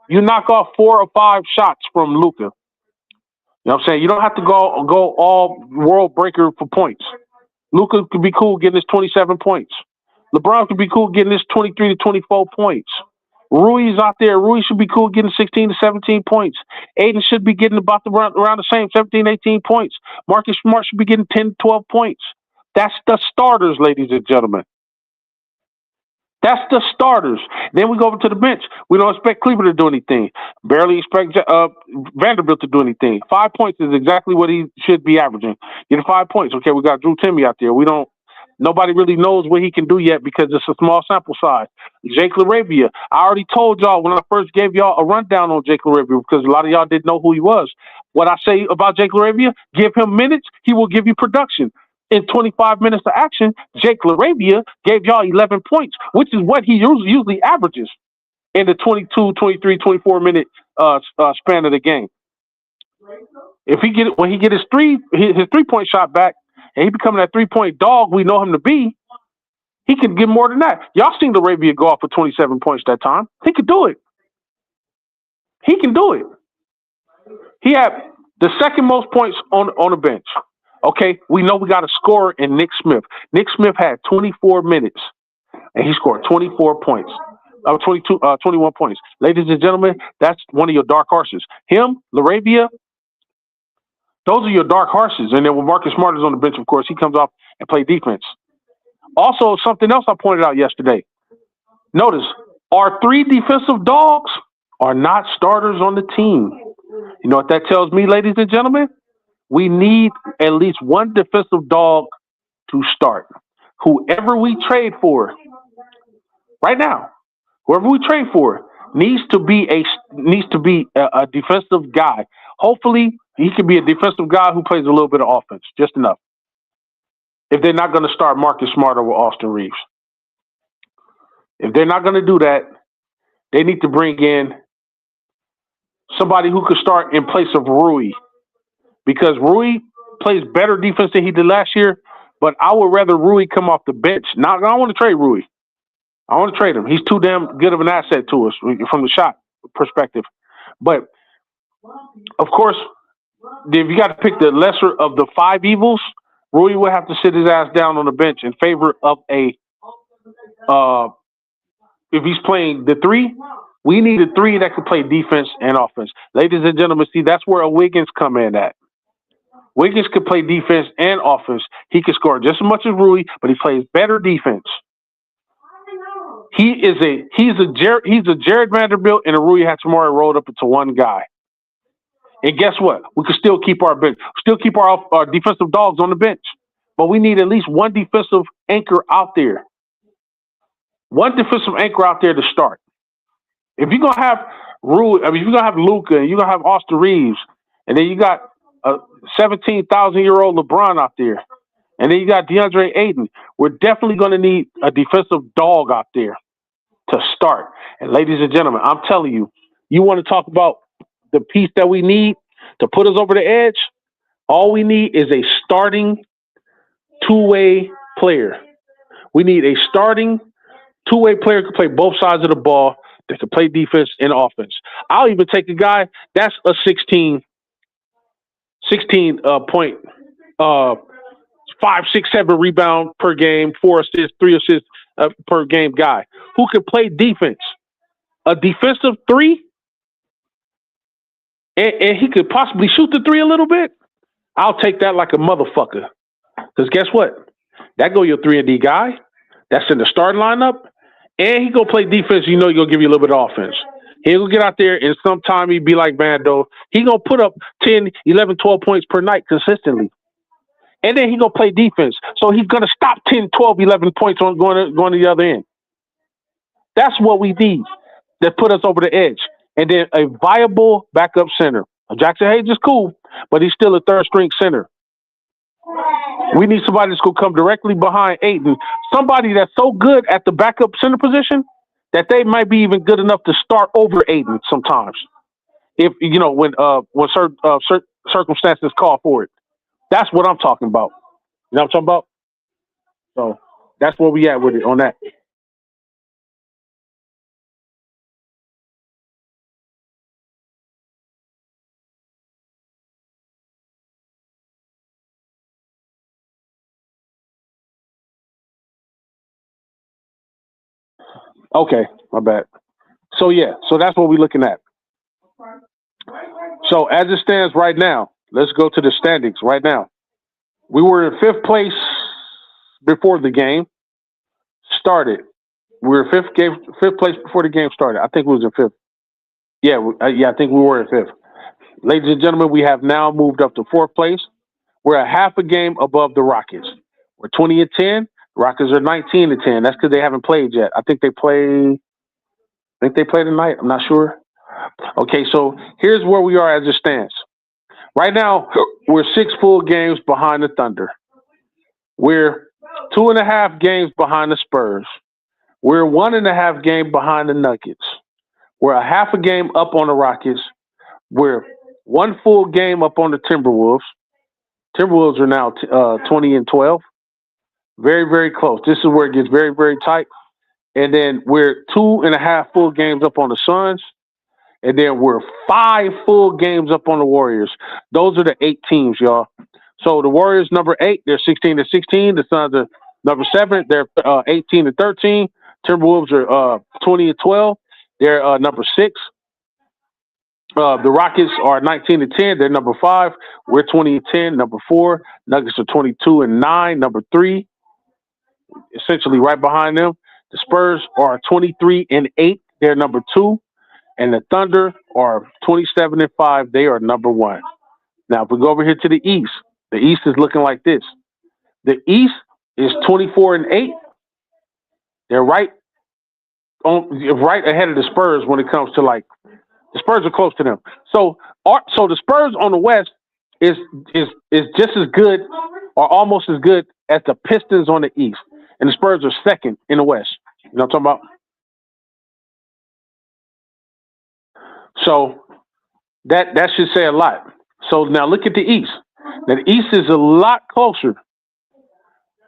Speaker 2: knock off 4 or 5 shots from Luka. You know what I'm saying? You don't have to go all world breaker for points. Luka could be cool getting his 27 points. LeBron could be cool getting his 23 to 24 points. Rui's out there. Rui should be cool getting 16 to 17 points. Aiden should be getting about around the same 17, 18 points. Marcus Smart should be getting 10, 12 points. That's the starters, ladies and gentlemen. That's the starters. Then we go over to the bench. We don't expect Cleveland to do anything. Barely expect Vanderbilt to do anything. 5 points is exactly what he should be averaging. Getting 5 points. Okay, we got Drew Timme out there. Nobody really knows what he can do yet because it's a small sample size. Jake LaRavia. I already told y'all when I first gave y'all a rundown on Jake LaRavia because a lot of y'all didn't know who he was. What I say about Jake LaRavia, give him minutes, he will give you production. in 25 minutes of action, Jake LaRavia gave y'all 11 points, which is what he usually averages in the 22, 23, 24-minute span of the game. If when he get his 3-point shot back and he becoming that 3-point dog we know him to be, he could get more than that. Y'all seen LaRavia go off for 27 points that time. He could do it. He can do it. He had the second most points on the bench. Okay, we know we got a scorer in Nick Smith. Nick Smith had 24 minutes, and he scored 24 points. 21 points. Ladies and gentlemen, that's one of your dark horses. Him, LaRavia, those are your dark horses. And then when Marcus Smart is on the bench, of course, he comes off and play defense. Also, something else I pointed out yesterday. Notice, our 3 defensive dogs are not starters on the team. You know what that tells me, ladies and gentlemen? We need at least one defensive dog to start. Whoever we trade for right now, whoever we trade for needs to be a defensive guy. Hopefully, he can be a defensive guy who plays a little bit of offense, just enough. If they're not going to start Marcus Smart over Austin Reeves. If they're not going to do that, they need to bring in somebody who could start in place of Rui. Because Rui plays better defense than he did last year, but I would rather Rui come off the bench. Now, I don't want to trade Rui. I want to trade him. He's too damn good of an asset to us from the shot perspective. But, of course, if you got to pick the lesser of the 5 evils, Rui will have to sit his ass down on the bench in favor of if he's playing the 3, we need a 3 that can play defense and offense. Ladies and gentlemen, see, that's where a Wiggins come in at. Wiggins could play defense and offense. He can score just as much as Rui, but he plays better defense. He's a Jared Vanderbilt and a Rui Hachimura rolled up into one guy. And guess what? We can still keep our bench, our defensive dogs on the bench, but we need at least one defensive anchor out there. One defensive anchor out there to start. If you're gonna have Rui, if you're gonna have Luka, and you're gonna have Austin Reeves, and then you got a 17,000-year-old LeBron out there, and then you got DeAndre Ayton, we're definitely gonna need a defensive dog out there to start. And ladies and gentlemen, I'm telling you, you want to talk about the piece that we need to put us over the edge? All we need is a starting 2-way player. We need a starting 2-way player who can play both sides of the ball, that can play defense and offense. I'll even take a guy that's a 16 point, 5, 6, 7 rebound per game, 4 assists, 3 assists per game guy who can play defense. A defensive 3, and he could possibly shoot the 3 a little bit. I'll take that like a motherfucker. Because guess what? That go your 3-and-D guy. That's in the starting lineup. And he gonna play defense. You know he's gonna give you a little bit of offense. He'll get out there and sometime he'd be like Bando. He gonna put up 10, 11, 12 points per night consistently. And then he gonna play defense. So he's gonna stop 10, 12, 11 points on going to the other end. That's what we need that put us over the edge. And then a viable backup center. Jackson Hayes is cool, but he's still a 3rd-string center. We need somebody that's going to come directly behind Ayton. Somebody that's so good at the backup center position that they might be even good enough to start over Ayton sometimes. If, you know, when certain circumstances call for it. That's what I'm talking about. You know what I'm talking about? So that's where we at with it on that. Okay, my bad. So that's what we're looking at. So as it stands right now, let's go to the standings right now. We were in 5th place before the game started. We were 5th place before the game started. I think we was in 5th. Yeah, I think we were in 5th. Ladies and gentlemen, we have now moved up to 4th place. We're a half a game above the Rockets. We're 20-10. Rockets are 19-10. That's because they haven't played yet. I think they play tonight. I'm not sure. Okay, so here's where we are as it stands. Right now, we're 6 full games behind the Thunder. We're 2.5 games behind the Spurs. We're 1.5 game behind the Nuggets. We're a half a game up on the Rockets. We're one full game up on the Timberwolves. Timberwolves are now 20-12. Very, very close. This is where it gets very, very tight. And then we're 2.5 full games up on the Suns. And then we're 5 full games up on the Warriors. Those are the 8 teams, y'all. So the Warriors, number 8, they're 16-16. The Suns are number 7, they're 18-13. Timberwolves are 20-12. They're number 6. The Rockets are 19-10. They're number 5. We're 20-10, number 4. Nuggets are 22-9, number 3. Essentially right behind them. The Spurs are 23-8. They're number 2. And the Thunder are 27-5. They are number 1. Now, if we go over here to the East, the East is looking like this. The East is 24-8. They're right ahead of the Spurs when it comes to the Spurs are close to them. So the Spurs on the West is just as good or almost as good as the Pistons on the East, and the Spurs are second in the West. You know what I'm talking about? So that should say a lot. So now look at the East. Now the East is a lot closer.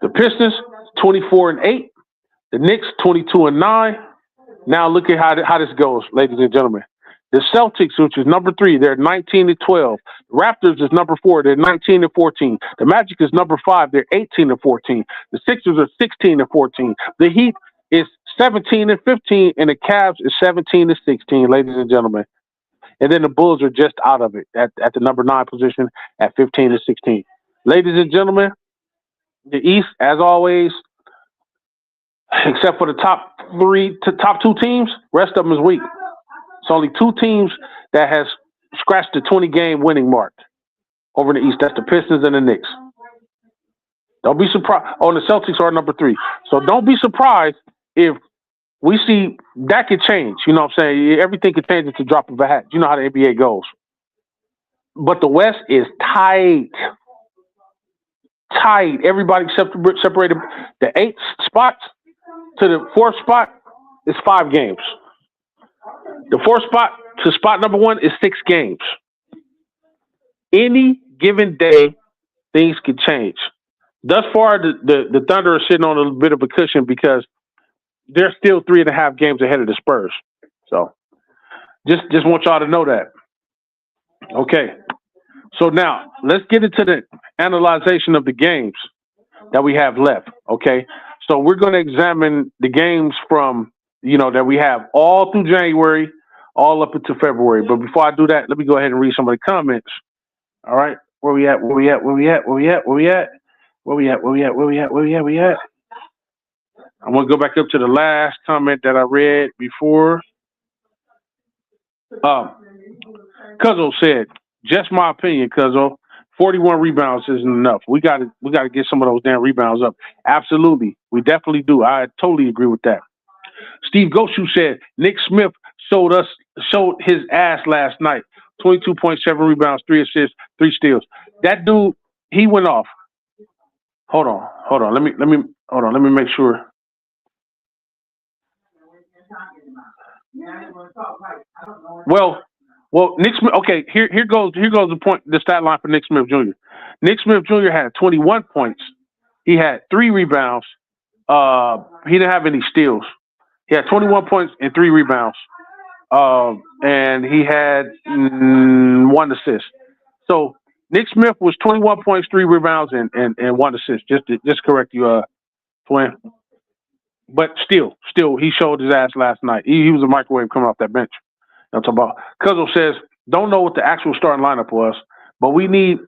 Speaker 2: The Pistons 24-8. The Knicks 22-9. Now look at how this goes, ladies and gentlemen. The Celtics, which is number 3, they're 19-12. The Raptors is number 4, they're 19-14. The Magic is number 5, they're 18-14. The Sixers are 16-14. The Heat is 17-15, and the Cavs is 17-16, ladies and gentlemen. And then the Bulls are just out of it at the number 9 position at 15-16. Ladies and gentlemen, the East, as always, except for the top 2 teams, rest of them is weak. It's only 2 teams that has scratched the 20-game winning mark over in the East. That's the Pistons and the Knicks. Don't be surprised. Oh, and the Celtics are number 3. So don't be surprised if we see that could change. You know what I'm saying? Everything could change at the drop of a hat. You know how the NBA goes. But the West is tight. Tight. Everybody separated. The 8th spot to the 4th spot is 5 games. The 4th spot to spot number 1 is 6 games. Any given day, things could change. Thus far, the Thunder are sitting on a bit of a cushion because they're still 3.5 games ahead of the Spurs. So just want y'all to know that. Okay. So now let's get into the analyzation of the games that we have left. Okay. So we're going to examine the games from, that we have all through January, all up until February. But before I do that, let me go ahead and read some of the comments. All right. Where we at? I'm going to go back up to the last comment that I read before. Cuzzo said, just my opinion, Cuzzo, 41 rebounds isn't enough. We got to get some of those damn rebounds up. Absolutely. We definitely do. I totally agree with that. Steve Goshu said, Nick Smith showed his ass last night. 22.7 rebounds, 3 assists, 3 steals. That dude, he went off. Hold on. Let me make sure. Well, Nick Smith. Okay, here goes the point. The stat line for Nick Smith Jr. Nick Smith Jr. had 21 points. He had 3 rebounds. He didn't have any steals. He had 21 points and 3 rebounds. And he had 1 assist. So Nick Smith was 21 points, 3 rebounds, and 1 assist. Just correct you, Twin. But still, he showed his ass last night. He was a microwave coming off that bench. I'm talking about. Cuzzo says, don't know what the actual starting lineup was, but we need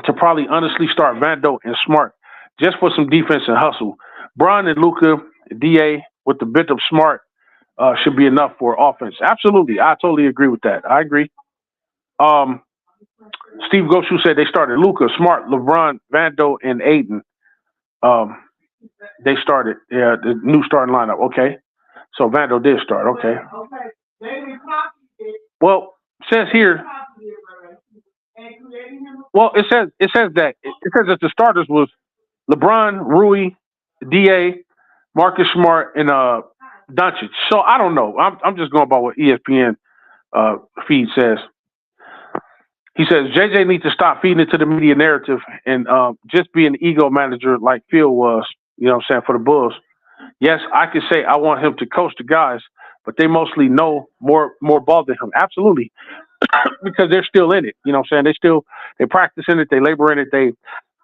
Speaker 2: to probably honestly start Vando and Smart just for some defense and hustle. Bron and Luka, DA with the bit of Smart should be enough for offense. Absolutely. I totally agree with that. I agree. Steve Goshu said they started Luka, Smart, LeBron, Vando, and Aiden. They started the new starting lineup. Okay. So Vando did start. Okay. Well, it says here. Well, it says that the starters was LeBron, Rui, DA, Marcus Smart, and Doncic. So I don't know. I'm just going by what ESPN feed says. He says JJ needs to stop feeding into the media narrative and just be an ego manager like Phil was, you know what I'm saying, for the Bulls. Yes, I could say I want him to coach the guys, but they mostly know more ball than him. Absolutely. Because they're still in it. You know what I'm saying? They practice in it, they labor in it, they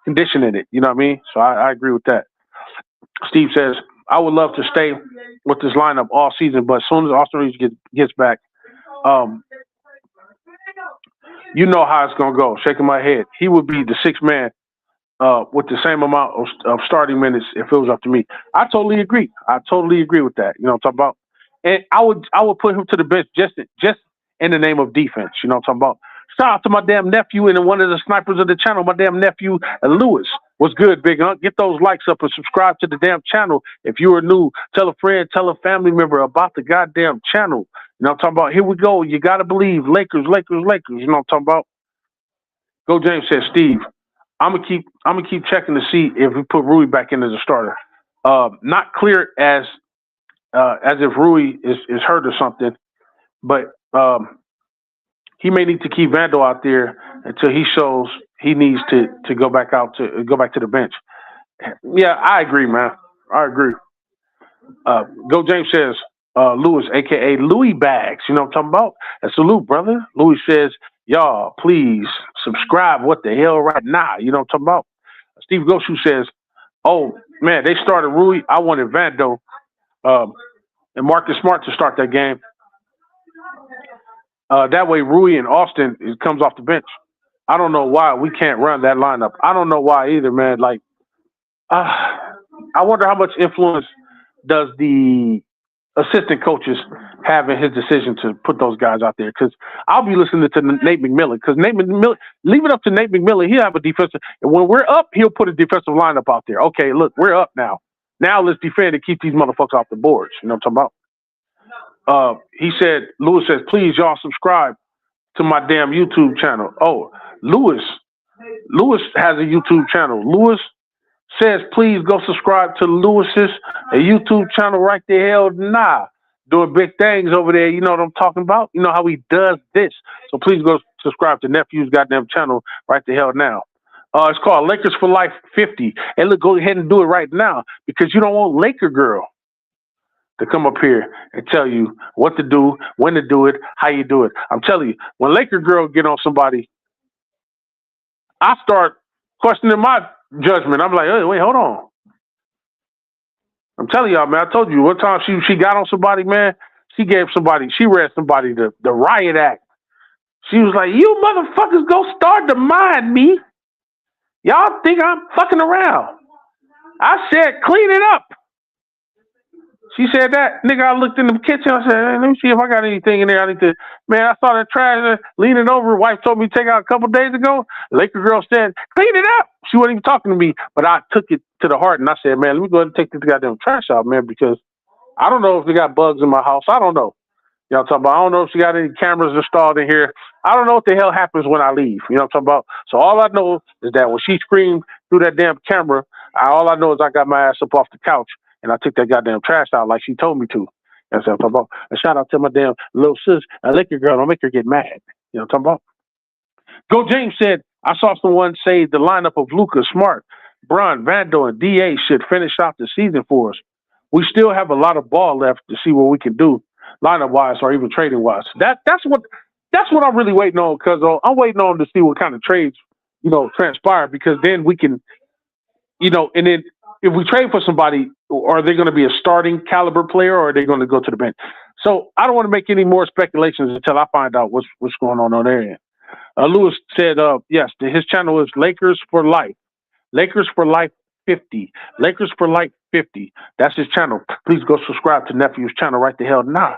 Speaker 2: condition in it. You know what I mean? So I agree with that. Steve says, I would love to stay with this lineup all season, but as soon as Austin Reeves gets back, you know how it's going to go. Shaking my head. He would be the sixth man with the same amount of starting minutes if it was up to me. I totally agree. I totally agree with that. You know what I'm talking about? And I would put him to the bench just in the name of defense. You know what I'm talking about? Shout out to my damn nephew and one of the snipers of the channel, my damn nephew, Lewis. What's good, Big Hunk? Get those likes up and subscribe to the damn channel. If you are new, tell a friend, tell a family member about the goddamn channel. You know what I'm talking about? Here we go. You got to believe. Lakers, Lakers, Lakers. You know what I'm talking about? Go James says, Steve, I'm gonna keep checking to see if we put Rui back in as a starter. Not clear as if Rui is hurt or something, but he may need to keep Vando out there until he shows he needs to go back to the bench. Yeah, I agree, man. I agree. Go James says, Lewis, aka Louis Bags. You know what I'm talking about? A salute, brother. Louis says, y'all, please subscribe. What the hell right now? You know what I'm talking about? Steve Goshu says, oh man, they started Rui. I wanted Vando and Marcus Smart to start that game. That way, Rui and Austin comes off the bench. I don't know why we can't run that lineup. I don't know why either, man. Like, I wonder how much influence does the assistant coaches have in his decision to put those guys out there? Because I'll be listening to Nate McMillan. Because Nate McMillan, leave it up to Nate McMillan. He'll have a defensive. And when we're up, he'll put a defensive lineup out there. Okay, look, we're up now. Now let's defend and keep these motherfuckers off the boards. You know what I'm talking about? He said, Lewis says, please, y'all subscribe to my damn YouTube channel. Oh, Lewis has a YouTube channel. Lewis says, please go subscribe to Lewis's YouTube channel right the hell now. Doing big things over there. You know what I'm talking about? You know how he does this. So please go subscribe to Nephew's goddamn channel right the hell now. It's called Lakers for Life 50. And look, go ahead and do it right now because you don't want Laker Girl to come up here and tell you what to do, when to do it, how you do it. I'm telling you, when Laker Girl get on somebody, I start questioning my judgment. I'm like, hey, wait, hold on. I'm telling y'all, man, I told you one time she got on somebody, man, she read somebody the riot act. She was like, you motherfuckers go start to mind me. Y'all think I'm fucking around. I said, clean it up. She said that. Nigga, I looked in the kitchen. I said, hey, let me see if I got anything in there. I need to, man, I saw that trash leaning over. Wife told me to take out a couple days ago. Laker girl said, clean it up. She wasn't even talking to me, but I took it to the heart and I said, man, let me go ahead and take this goddamn trash out, man, because I don't know if they got bugs in my house. I don't know. You know what I'm talking about? I don't know if she got any cameras installed in here. I don't know what the hell happens when I leave. You know what I'm talking about? So all I know is that when she screamed through that damn camera, all I know is I got my ass up off the couch and I took that goddamn trash out like she told me to. That's what I'm talking about. A shout out to my damn little sis. I like your girl. Don't make her get mad. You know what I'm talking about? Go James said, I saw someone say the lineup of Luka, Smart, Bron, Vando, and DA should finish out the season for us. We still have a lot of ball left to see what we can do, lineup-wise or even trading-wise. That's what I'm really waiting on, because I'm waiting on to see what kind of trades, transpire, because then we can, and then if we trade for somebody, are they going to be a starting caliber player or are they going to go to the bench? So I don't want to make any more speculations until I find out what's going on their end. Lewis said, yes, his channel is Lakers for Life. Lakers for Life 50. Lakers for Life 50. That's his channel. Please go subscribe to Nephew's channel right the hell now.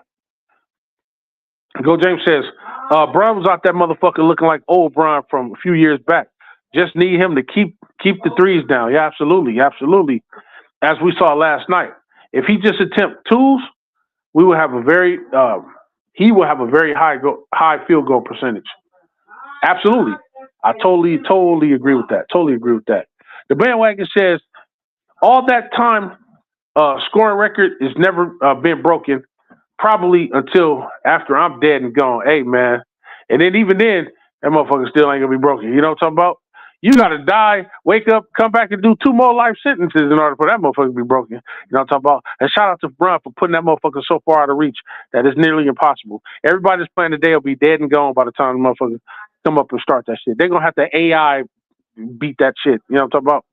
Speaker 2: Go James says, Bron was out that motherfucker looking like old Bron from a few years back. Just need him to keep the threes down. Yeah, absolutely. Absolutely. As we saw last night. If he just attempt twos, we will have he will have a very high field goal percentage. Absolutely. I totally agree with that. Totally agree with that. The bandwagon says all that time, scoring record is never been broken. Probably until after I'm dead and gone. Hey man, and then even then, that motherfucker still ain't gonna be broken. You know what I'm talking about? You gotta die, wake up, come back and do 2 more life sentences in order for that motherfucker to be broken. You know what I'm talking about? And shout out to Bron for putting that motherfucker so far out of reach that it's nearly impossible. Everybody that's playing today will be dead and gone by the time the motherfuckers come up and start that shit. They're gonna have to AI beat that shit. You know what I'm talking about?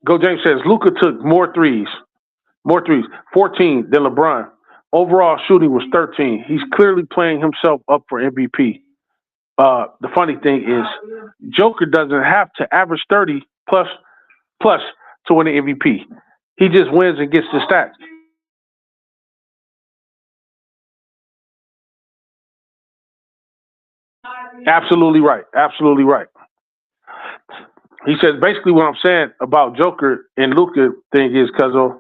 Speaker 2: Go James says Luka took more threes, 14 than LeBron. Overall shooting was 13. He's clearly playing himself up for MVP. The funny thing is, Joker doesn't have to average 30 plus to win the MVP. He just wins and gets the stats. Absolutely right. Absolutely right. He says basically what I'm saying about Joker and Luka thing is because of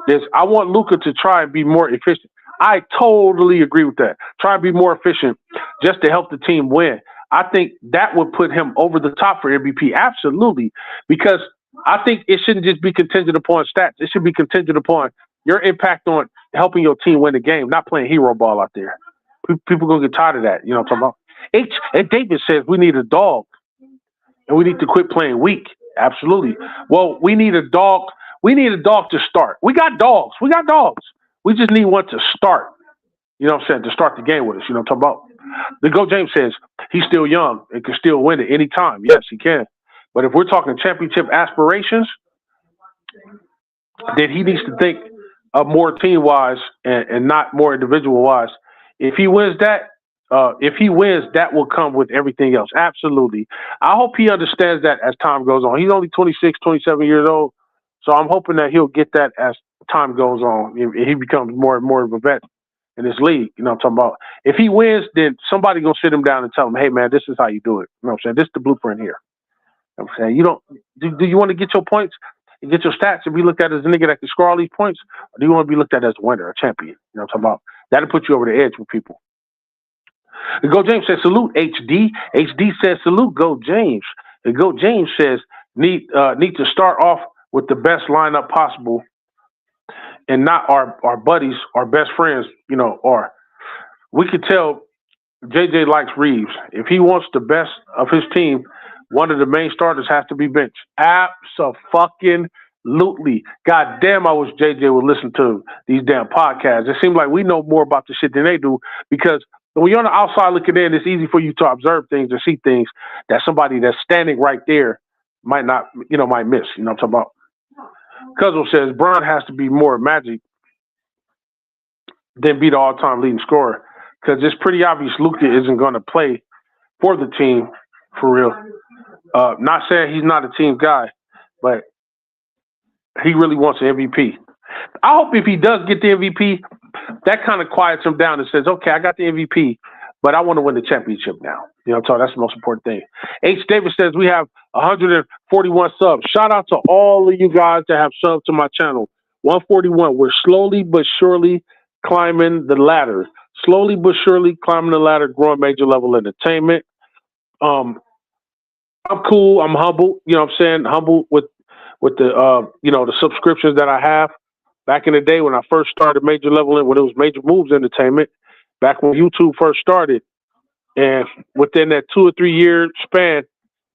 Speaker 2: this. I want Luka to try and be more efficient. I totally agree with that. Try and be more efficient just to help the team win. I think that would put him over the top for MVP. Absolutely. Because I think it shouldn't just be contingent upon stats. It should be contingent upon your impact on helping your team win the game, not playing hero ball out there. People going to get tired of that. You know what I'm talking about? And David says we need a dog and we need to quit playing weak. Absolutely. Well, we need a dog. We need a dog to start. We got dogs. We just need one to start. You know what I'm saying? To start the game with us. You know what I'm talking about? The Go James says he's still young and can still win at any time. Yes, he can. But if we're talking championship aspirations, then he needs to think of more team-wise and not more individual-wise. If he wins that, that will come with everything else. Absolutely. I hope he understands that as time goes on. He's only 26, 27 years old. So I'm hoping that he'll get that as time goes on. He becomes more and more of a vet in this league. You know what I'm talking about? If he wins, then somebody going to sit him down and tell him, hey, man, this is how you do it. You know what I'm saying? This is the blueprint here. You know what I'm saying? You don't, do you want to get your points and get your stats and be looked at as a nigga that can score all these points? Or do you want to be looked at as a winner, a champion? You know what I'm talking about? That'll put you over the edge with people. And Go James says, salute HD. HD says, salute Go James. And Go James says, need to start off with the best lineup possible and not our buddies, our best friends, you know, or we could tell JJ likes Reeves. If he wants the best of his team, one of the main starters has to be benched. Abso-fucking-lutely. God damn, I wish JJ would listen to these damn podcasts. It seems like we know more about the shit than they do because when you're on the outside looking in, it's easy for you to observe things and see things that somebody that's standing right there might not, you know, might miss. You know what I'm talking about? Cuzzo says Bron has to be more Magic than be the all-time leading scorer because it's pretty obvious Luka isn't going to play for the team for real. Not saying he's not a team guy, but he really wants an MVP. I hope if he does get the MVP, that kind of quiets him down and says, okay, I got the MVP, but I want to win the championship now. You know what I'm talking about? That's the most important thing. H. Davis says we have 141 subs. Shout out to all of you guys that have subbed to my channel. 141. We're slowly but surely climbing the ladder. Slowly but surely climbing the ladder, growing major level entertainment. I'm cool. I'm humble. You know what I'm saying? Humble with the, you know, the subscriptions that I have. Back in the day when I first started Major Level, when it was Major Moves Entertainment, back when YouTube first started, and within that 2 or 3 year span,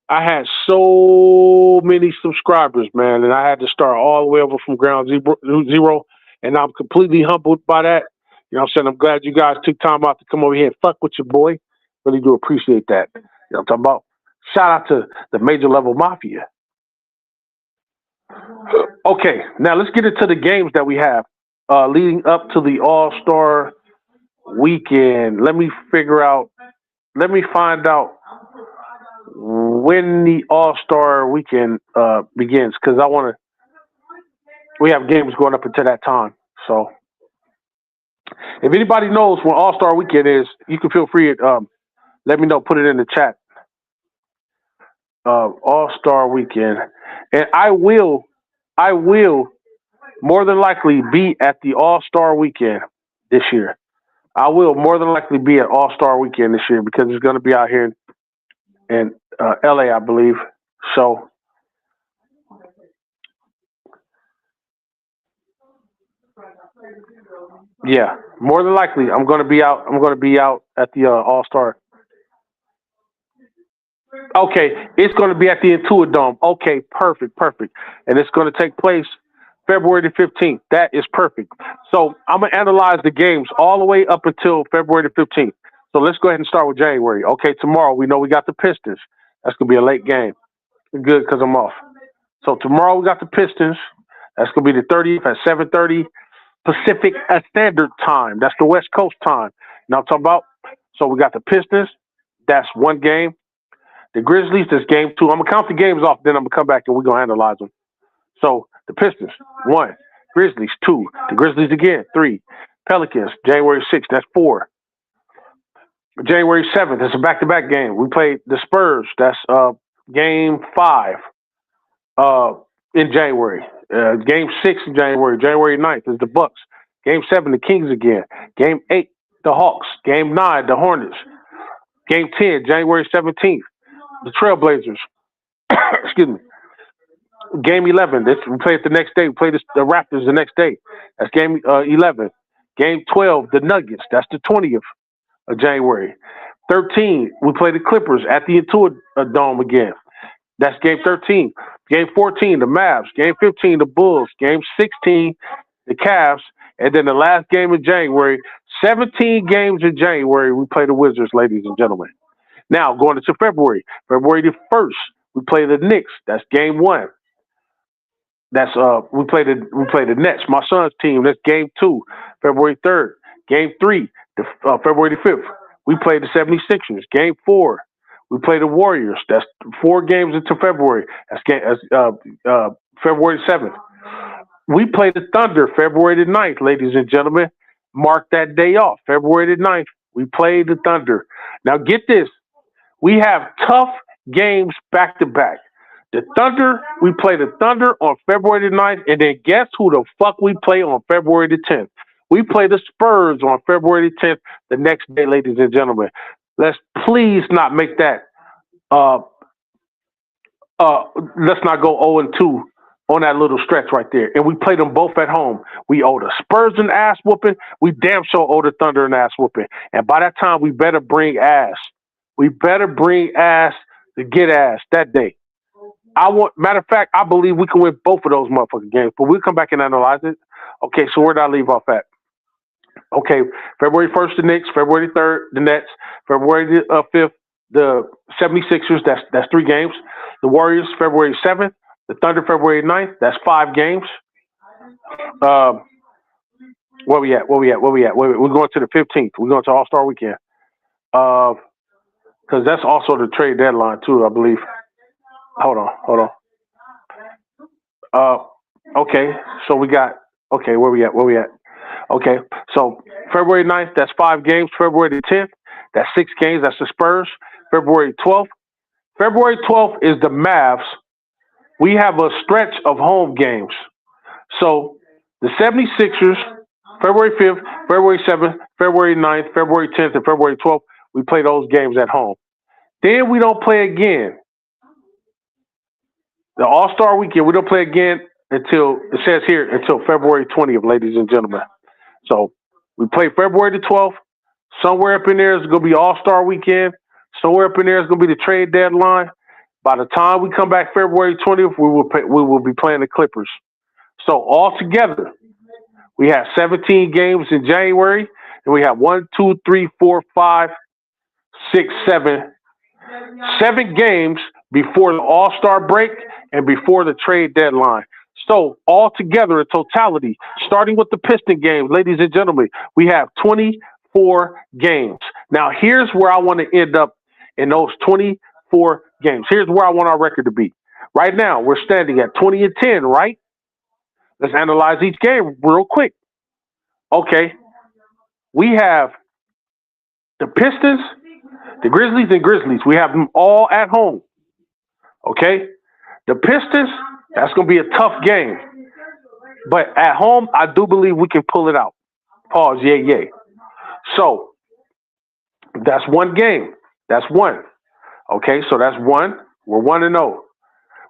Speaker 2: I had so many subscribers, man, and I had to start all the way over from ground zero, and I'm completely humbled by that. You know what I'm saying? I'm glad you guys took time out to come over here and fuck with your boy. Really do appreciate that. You know what I'm talking about? Shout out to the Major Level Mafia. Okay, now let's get into the games that we have leading up to the All-Star weekend. Let me find out when the All-Star weekend begins because we have games going up until that time. So if anybody knows when All-Star weekend is, you can feel free to let me know, put it in the chat. All-Star weekend. And I will more than likely be at the All-Star weekend this year. I will more than likely be at All-Star weekend this year because it's going to be out here in LA, I believe. So Yeah, more than likely, I'm going to be out. I'm going to be out at the All-Star. Okay, it's going to be at the Intuit Dome. Okay, perfect, perfect. And it's going to take place February the 15th. That is perfect. So I'm going to analyze the games all the way up until February the 15th. So let's go ahead and start with January. Okay, tomorrow we know we got the Pistons. That's going to be a late game. Good because I'm off. So tomorrow we got the Pistons. That's going to be the 30th at 7:30 Pacific Standard Time. That's the West Coast time. Now I'm talking about, so we got the Pistons. That's one game. The Grizzlies, that's game two. I'm going to count the games off, then I'm going to come back and we're going to analyze them. So the Pistons, 1. Grizzlies, 2. The Grizzlies again, 3. Pelicans, January 6th, that's 4. January 7th, it's a back-to-back game. We played the Spurs, that's game 5 in January. Game 6 in January. January 9th is the Bucks. Game 7, the Kings again. Game 8, the Hawks. Game 9, the Hornets. Game 10, January 17th, the Trailblazers. Excuse me. Game 11, we play it the next day. We play the Raptors the next day. That's game 11. Game 12, the Nuggets. That's the 20th of January. 13, we play the Clippers at the Intuit Dome again. That's game 13. Game 14, the Mavs. Game 15, the Bulls. Game 16, the Cavs. And then the last game of January, 17 games in January, we play the Wizards, ladies and gentlemen. Now, going into February. February the 1st, we play the Knicks. That's game 1. That's we play the Nets, my son's team. That's game 2, February 3rd. Game 3, February the 5th. We play the 76ers. Game 4, we play the Warriors. That's 4 games into February. That's February the 7th. We play the Thunder February the 9th, ladies and gentlemen. Mark that day off. February the 9th, we play the Thunder. Now get this. We have tough games back to back. The Thunder, we play the Thunder on February the 9th, and then guess who the fuck we play on February the 10th? We play the Spurs on February the 10th the next day, ladies and gentlemen. Let's please not make that, let's not go 0-2 on that little stretch right there. And we play them both at home. We owe the Spurs an ass whooping. We damn sure owe the Thunder an ass whooping. And by that time, we better bring ass. We better bring ass to get ass that day. Matter of fact, I believe we can win both of those motherfucking games, but we'll come back and analyze it. Okay, so where did I leave off at? Okay, February 1st, the Knicks. February 3rd, the Nets. February 5th, the 76ers. That's 3 games. The Warriors, February 7th. The Thunder, February 9th. That's 5 games. Where we at? We're going to the 15th. We're going to All-Star Weekend. Because that's also the trade deadline, too, I believe. Hold on. Okay, so we got, okay, where we at? Okay, so February 9th, that's 5 games. February the 10th, that's 6 games. That's the Spurs. February 12th. February 12th is the Mavs. We have a stretch of home games. So the 76ers, February 5th, February 7th, February 9th, February 10th, and February 12th, we play those games at home. Then we don't play again. The All-Star Weekend, we don't play again until, it says here, until February 20th, ladies and gentlemen. So we play February the 12th. Somewhere up in there is going to be All-Star Weekend. Somewhere up in there is going to be the trade deadline. By the time we come back February 20th, we will be playing the Clippers. So altogether, we have 17 games in January, and we have 7 games before the All-Star break and before the trade deadline. So altogether, in totality, starting with the Piston games, ladies and gentlemen, we have 24 games. Now, here's where I want to end up in those 24 games. Here's where I want our record to be. Right now, we're standing at 20-10, right? Let's analyze each game real quick. Okay. We have the Pistons, the Grizzlies, and Grizzlies. We have them all at home. Okay? The Pistons, that's going to be a tough game. But at home, I do believe we can pull it out. Pause, yay. So, that's one game. That's one. Okay, so that's 1. We're 1-0.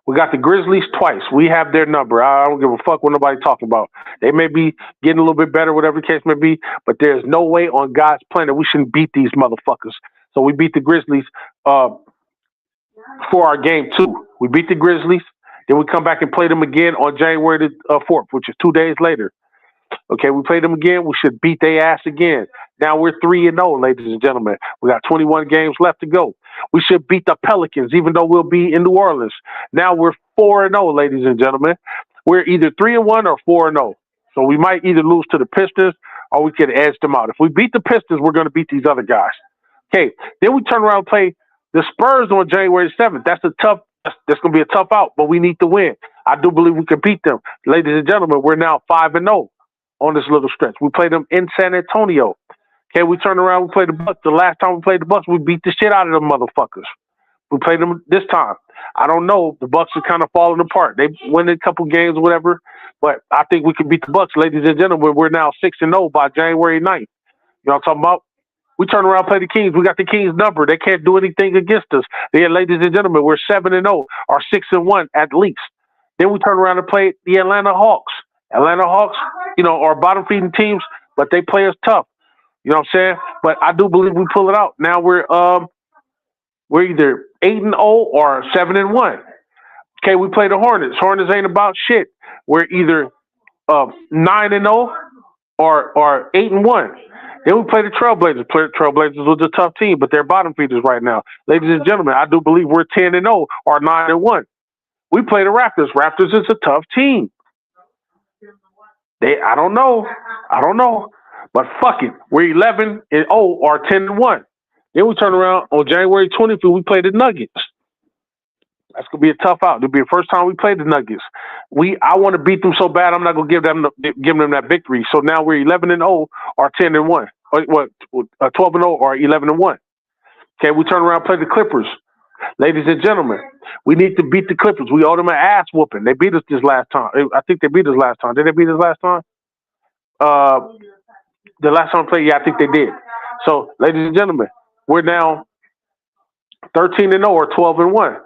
Speaker 2: We got the Grizzlies twice. We have their number. I don't give a fuck what nobody talking about. They may be getting a little bit better, whatever the case may be, but there's no way on God's planet we shouldn't beat these motherfuckers. So we beat the Grizzlies for our game 2. We beat the Grizzlies. Then we come back and play them again on January the 4th, which is 2 days later. Okay, we played them again. We should beat their ass again. Now we're 3-0, ladies and gentlemen. We got 21 games left to go. We should beat the Pelicans, even though we'll be in New Orleans. Now we're 4-0, ladies and gentlemen. We're either 3-1 or 4-0. So we might either lose to the Pistons or we could edge them out. If we beat the Pistons, we're going to beat these other guys. Okay, then we turn around and play the Spurs on January 7th. That's going to be a tough out, but we need to win. I do believe we can beat them. Ladies and gentlemen, we're now 5-0 on this little stretch. We played them in San Antonio. Okay, we turn around, we played the Bucks. The last time we played the Bucks, we beat the shit out of them motherfuckers. We played them this time. I don't know. The Bucks are kind of falling apart. They win a couple games or whatever, but I think we can beat the Bucks, ladies and gentlemen. We're now 6-0 by January 9th. You know what I'm talking about? We turn around and play the Kings. We got the Kings number. They can't do anything against us. Then, ladies and gentlemen, we're 7-0 or 6-1 at least. Then we turn around and play the Atlanta Hawks. Atlanta Hawks, are bottom feeding teams, but they play us tough. You know what I'm saying? But I do believe we pull it out. Now we're either 8-0 or 7-1. Okay, we play the Hornets. Hornets ain't about shit. We're either 9-0 or 8-1. Then we play the Trailblazers. Trailblazers was a tough team, but they're bottom feeders right now. Ladies and gentlemen, I do believe we're 10-0 or 9-1. We play the Raptors. Raptors is a tough team. I don't know. But fuck it. We're 11-0 or 10-1. Then we turn around on January 25th, we play the Nuggets. That's going to be a tough out. It'll be the first time we play the Nuggets. I want to beat them so bad, I'm not going to give them that victory. So now we're 11-0 or 10-1. Or 12-0 or 11-1. Okay, we turn around and play the Clippers. Ladies and gentlemen, we need to beat the Clippers. We owe them an ass whooping. They beat us this last time. I think they beat us last time. Did they beat us last time? The last time we played, yeah, I think they did. So, ladies and gentlemen, we're now 13-0 or 12-1.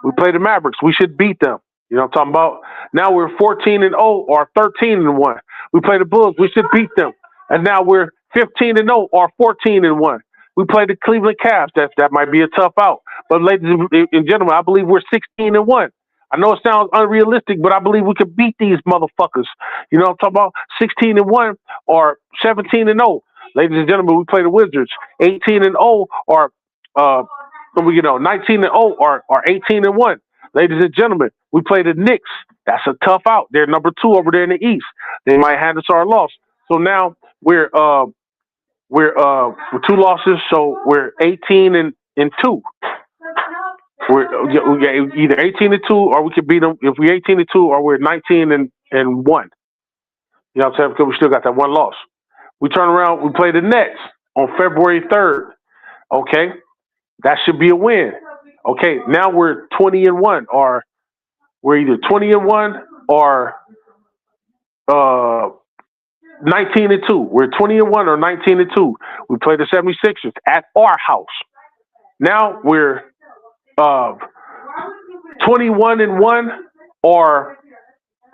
Speaker 2: We play the Mavericks. We should beat them. You know what I'm talking about? Now we're 14-0 or 13-1. We play the Bulls. We should beat them. And now we're 15-0 or 14-1. We play the Cleveland Cavs. That might be a tough out. But ladies and gentlemen, I believe we're 16-1. I know it sounds unrealistic, but I believe we can beat these motherfuckers. You know what I'm talking about? 16-1 or 17-0. Ladies and gentlemen, we play the Wizards. 18-0 or 19-0 or 18-1. Ladies and gentlemen, we play the Knicks. That's a tough out. They're number 2 over there in the East. They might hand us our loss. So now we're 2 losses, so we're 18-2. We're either 18-2 or we could beat them. If we're 18-2 or we're 19-1. You know what I'm saying? Because we still got that one loss. We turn around, we play the Nets on February 3rd. Okay, that should be a win. Okay, now we're 20-1, or we're either 20-1 or 19-2. We're 20-1 or 19-2. We play the 76ers at our house. Now we're 21-1 or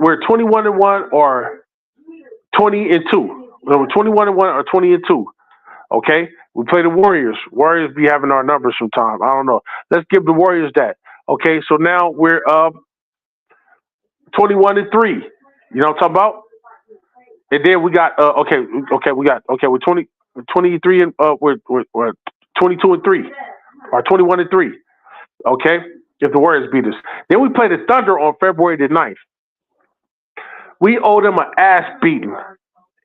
Speaker 2: we're 21-1 or 20-2. We're 21-1 or 20-2. Okay, we play the Warriors. Warriors be having our numbers sometimes. I don't know. Let's give the Warriors that. Okay, so now we're 21-3. You know what I'm talking about? And then we got we're 23 and we're 22-3 or 21-3. Okay, if the Warriors beat us, then we play the Thunder on February the 9th. We owe them an ass beating.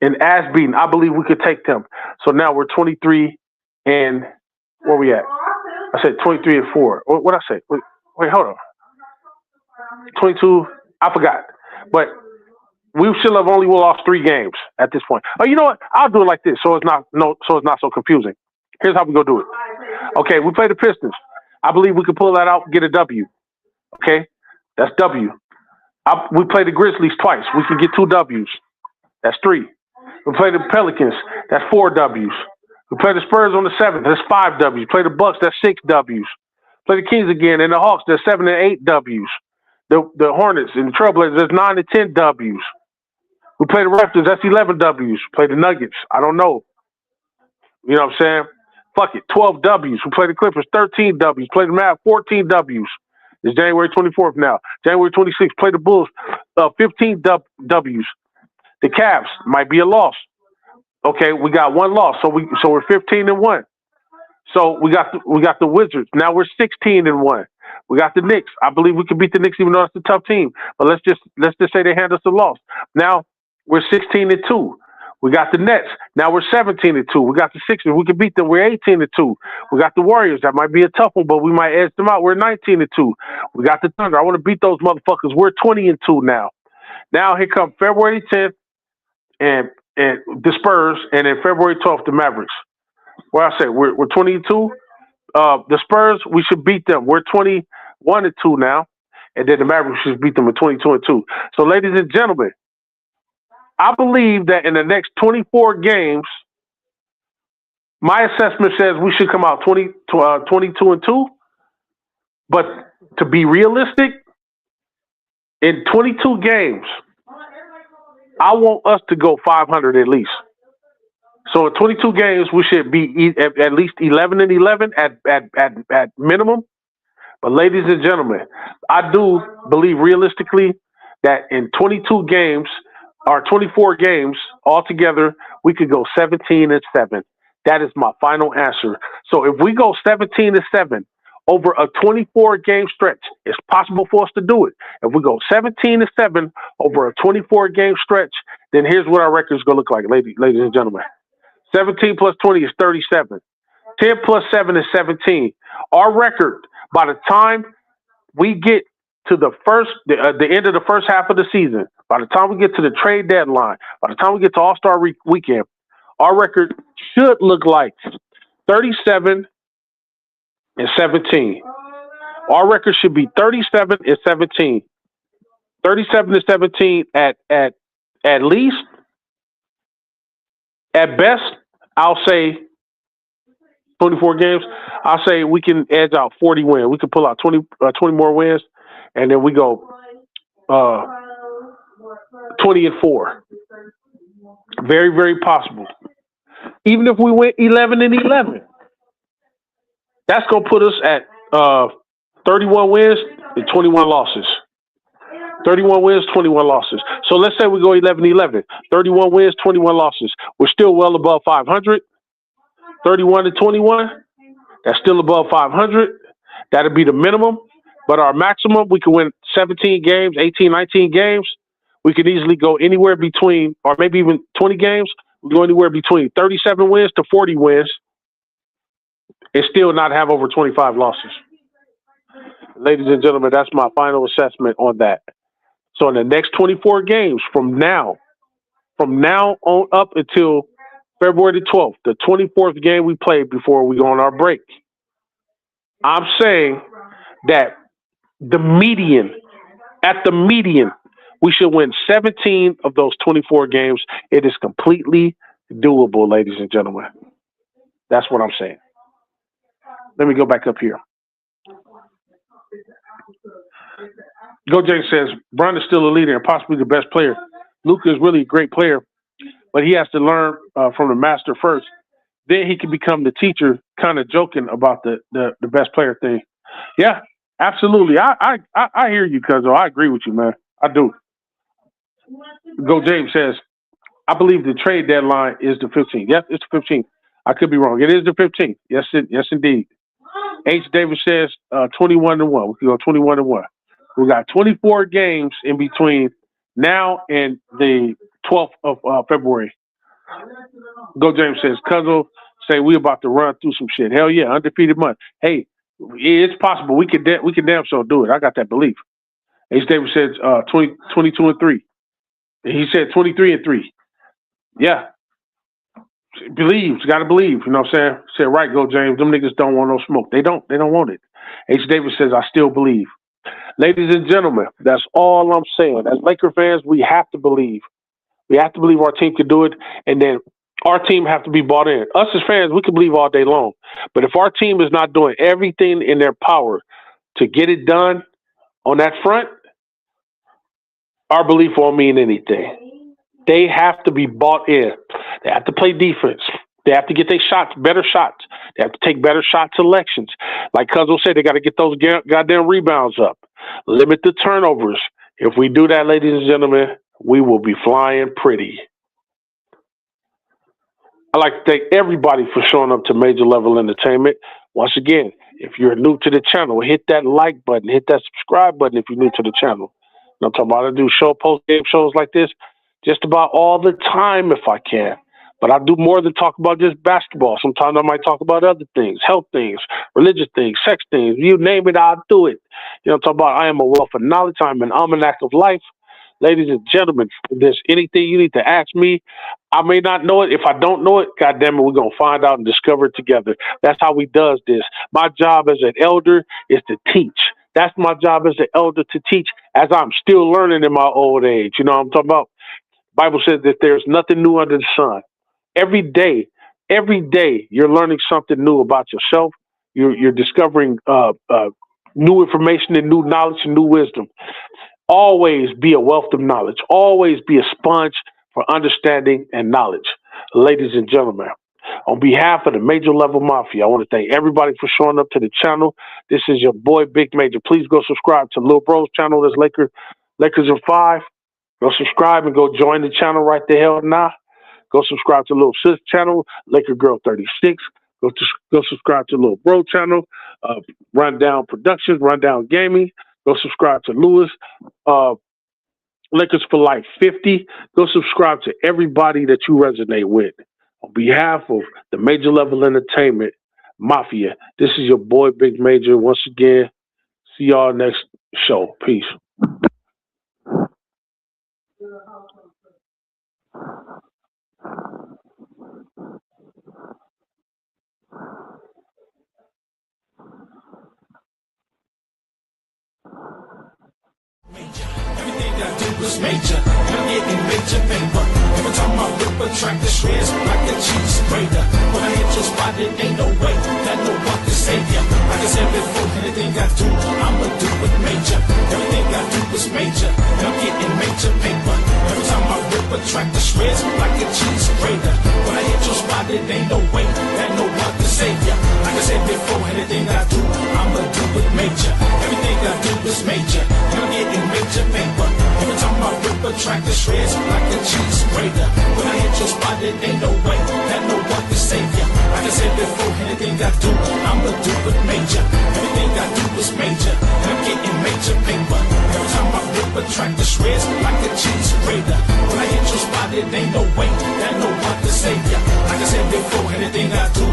Speaker 2: I believe we could take them. So now we're 23 and where we at? I said 23-4. What I say? Wait, hold on. 22. I forgot. But we should have only lost 3 games at this point. Oh, you know what? I'll do it like this, so it's not so confusing. Here's how we go do it. Okay, we play the Pistons. I believe we can pull that out and get a W. Okay, that's W. We play the Grizzlies twice. We can get 2 Ws. That's 3. We play the Pelicans. That's 4 Ws. We play the Spurs on the 7th. That's 5 Ws. Play the Bucks. That's 6 Ws. Play the Kings again and the Hawks. That's 7 and 8 Ws. the Hornets and the Trailblazers, that's 9 to 10 W's. We play the Raptors, that's 11 W's. We play the Nuggets, I don't know. You know what I'm saying? Fuck it, 12 W's. We play the Clippers, 13 W's. Play the Mavs, 14 W's. It's January 24th now. January 26th, play the Bulls, 15 W's. The Cavs might be a loss. Okay, we got one loss, so we're 15-1. So we got the Wizards. Now we're 16-1. We got the Knicks. I believe we can beat the Knicks, even though it's a tough team. But let's just say they hand us a loss. Now we're 16-2. We got the Nets. Now we're 17-2. We got the Sixers. We can beat them. We're 18-2. We got the Warriors. That might be a tough one, but we might edge them out. We're 19-2. We got the Thunder. I want to beat those motherfuckers. We're 20-2 now. Now here comes February 10th and the Spurs, and then February 12th the Mavericks. Well, I say we're 22. The Spurs, we should beat them. We're 21-2 now, and then the Mavericks should beat them at 22-2. So, ladies and gentlemen, I believe that in the next 24 games, my assessment says we should come out 22-2. But to be realistic, in 22 games, I want us to go 500 at least. So in 22 games, we should be at least 11-11 at minimum. But ladies and gentlemen, I do believe realistically that in 22 games or 24 games altogether, we could go 17-7. That is my final answer. So if we go 17-7 over a 24-game stretch, it's possible for us to do it. If we go 17-7 over a 24-game stretch, then here's what our record is going to look like, ladies and gentlemen. 17 plus 20 is 37. 10 plus 7 is 17. Our record, by the time we get to the end of the first half of the season, by the time we get to the trade deadline, by the time we get to All-Star weekend, our record should look like 37-17. Our record should be 37-17. 37-17 at least. At best, I'll say 24 games. I'll say we can edge out 40 wins. We can pull out 20 more wins, and then we go 20-4. Very, very possible. Even if we went 11-11, that's gonna put us at 31 wins and 21 losses. 31 wins, 21 losses. So let's say we go 11-11. 31 wins, 21 losses. We're still well above 500. 31-21, that's still above 500. That'll be the minimum. But our maximum, we can win 17 games, 18, 19 games. We could easily go anywhere between, or maybe even 20 games. We go anywhere between 37 wins to 40 wins and still not have over 25 losses. Ladies and gentlemen, that's my final assessment on that. So in the next 24 games from now on up until February the 12th, the 24th game we play before we go on our break, I'm saying that at the median, we should win 17 of those 24 games. It is completely doable, ladies and gentlemen. That's what I'm saying. Let me go back up here. Go James says, Bron is still a leader and possibly the best player. Luka is really a great player, but he has to learn from the master first. Then he can become the teacher, kind of joking about the best player thing. Yeah, absolutely. I hear you, Cuzzo. I agree with you, man. I do. Go James says, I believe the trade deadline is the 15th. Yep, it's the 15th. I could be wrong. It is the 15th. Yes, indeed. H. Davis says 21-1. We can go 21-1. We got 24 games in between now and the 12th of February. Go James says, Cuzzo say we about to run through some shit. Hell yeah, undefeated month. Hey, it's possible. We can damn sure do it. I got that belief. H. Davis says 22-3. He said 23-3. Yeah. Believes, gotta believe, you know what I'm saying? Said right, Go James. Them niggas don't want no smoke. They don't want it. H. Davis says, I still believe. Ladies and gentlemen, that's all I'm saying. As Laker fans, we have to believe. We have to believe our team can do it, and then our team have to be bought in. Us as fans, we can believe all day long. But if our team is not doing everything in their power to get it done on that front, our belief won't mean anything. They have to be bought in. They have to play defense. They have to get their shots, better shots. They have to take better shot selections. Like Cuzzo said, they got to get those goddamn rebounds up. Limit the turnovers. If we do that, ladies and gentlemen, we will be flying pretty. I'd like to thank everybody for showing up to Major Level Entertainment. Once again, if you're new to the channel, hit that like button, hit that subscribe button if you're new to the channel. I'm talking about I do post-game shows like this just about all the time if I can. But I do more than talk about just basketball. Sometimes I might talk about other things, health things, religious things, sex things. You name it, I'll do it. You know, I'm talking about I am a wealth of knowledge. I'm an almanac of life. Ladies and gentlemen, if there's anything you need to ask me, I may not know it. If I don't know it, God damn it, we're going to find out and discover it together. That's how we does this. My job as an elder is to teach. That's my job as an elder, to teach as I'm still learning in my old age. You know what I'm talking about? Bible says that there's nothing new under the sun. Every day, you're learning something new about yourself. You're discovering new information and new knowledge and new wisdom. Always be a wealth of knowledge. Always be a sponge for understanding and knowledge. Ladies and gentlemen, on behalf of the Major Level Mafia, I want to thank everybody for showing up to the channel. This is your boy, Big Major. Please go subscribe to Lil Bro's channel. That's Lakers in 5. Go subscribe and go join the channel right the hell now. Go subscribe to Lil Sis channel, Laker Girl 36. Go subscribe to Lil Bro channel, Rundown Productions, Rundown Gaming. Go subscribe to Lewis, Lakers for Life 50. Go subscribe to everybody that you resonate with. On behalf of the Major Level Entertainment Mafia, this is your boy, Big Major. Once again, see y'all next show. Peace.
Speaker 3: Everything I do is major, and I'm getting major paper. Every time I whip a track, the shreds like a cheese grater. When I hit your spot, it ain't no way that no one can save ya. Like I said before, anything I do, I'ma do it major. Everything I do is major, and I'm getting major paper. Every time I whip a track, the shreds like a cheese grater. When I hit your spot, it ain't no way that no one can save ya. Like I said before, anything I do, I'ma do it major. Everything I do is major, and I'm getting major paper. Every time I whip a track, the shreds like a cheese grater. When I hit your spot, it ain't no way that no one can save ya. Like I said before, anything I do, I'ma do it major. Everything I do is major, and I'm getting major paper. Every time I whip a track, the shreds like a cheese grater. When I hit your spot, it ain't no way that no one can save ya. Like I said before, anything I do,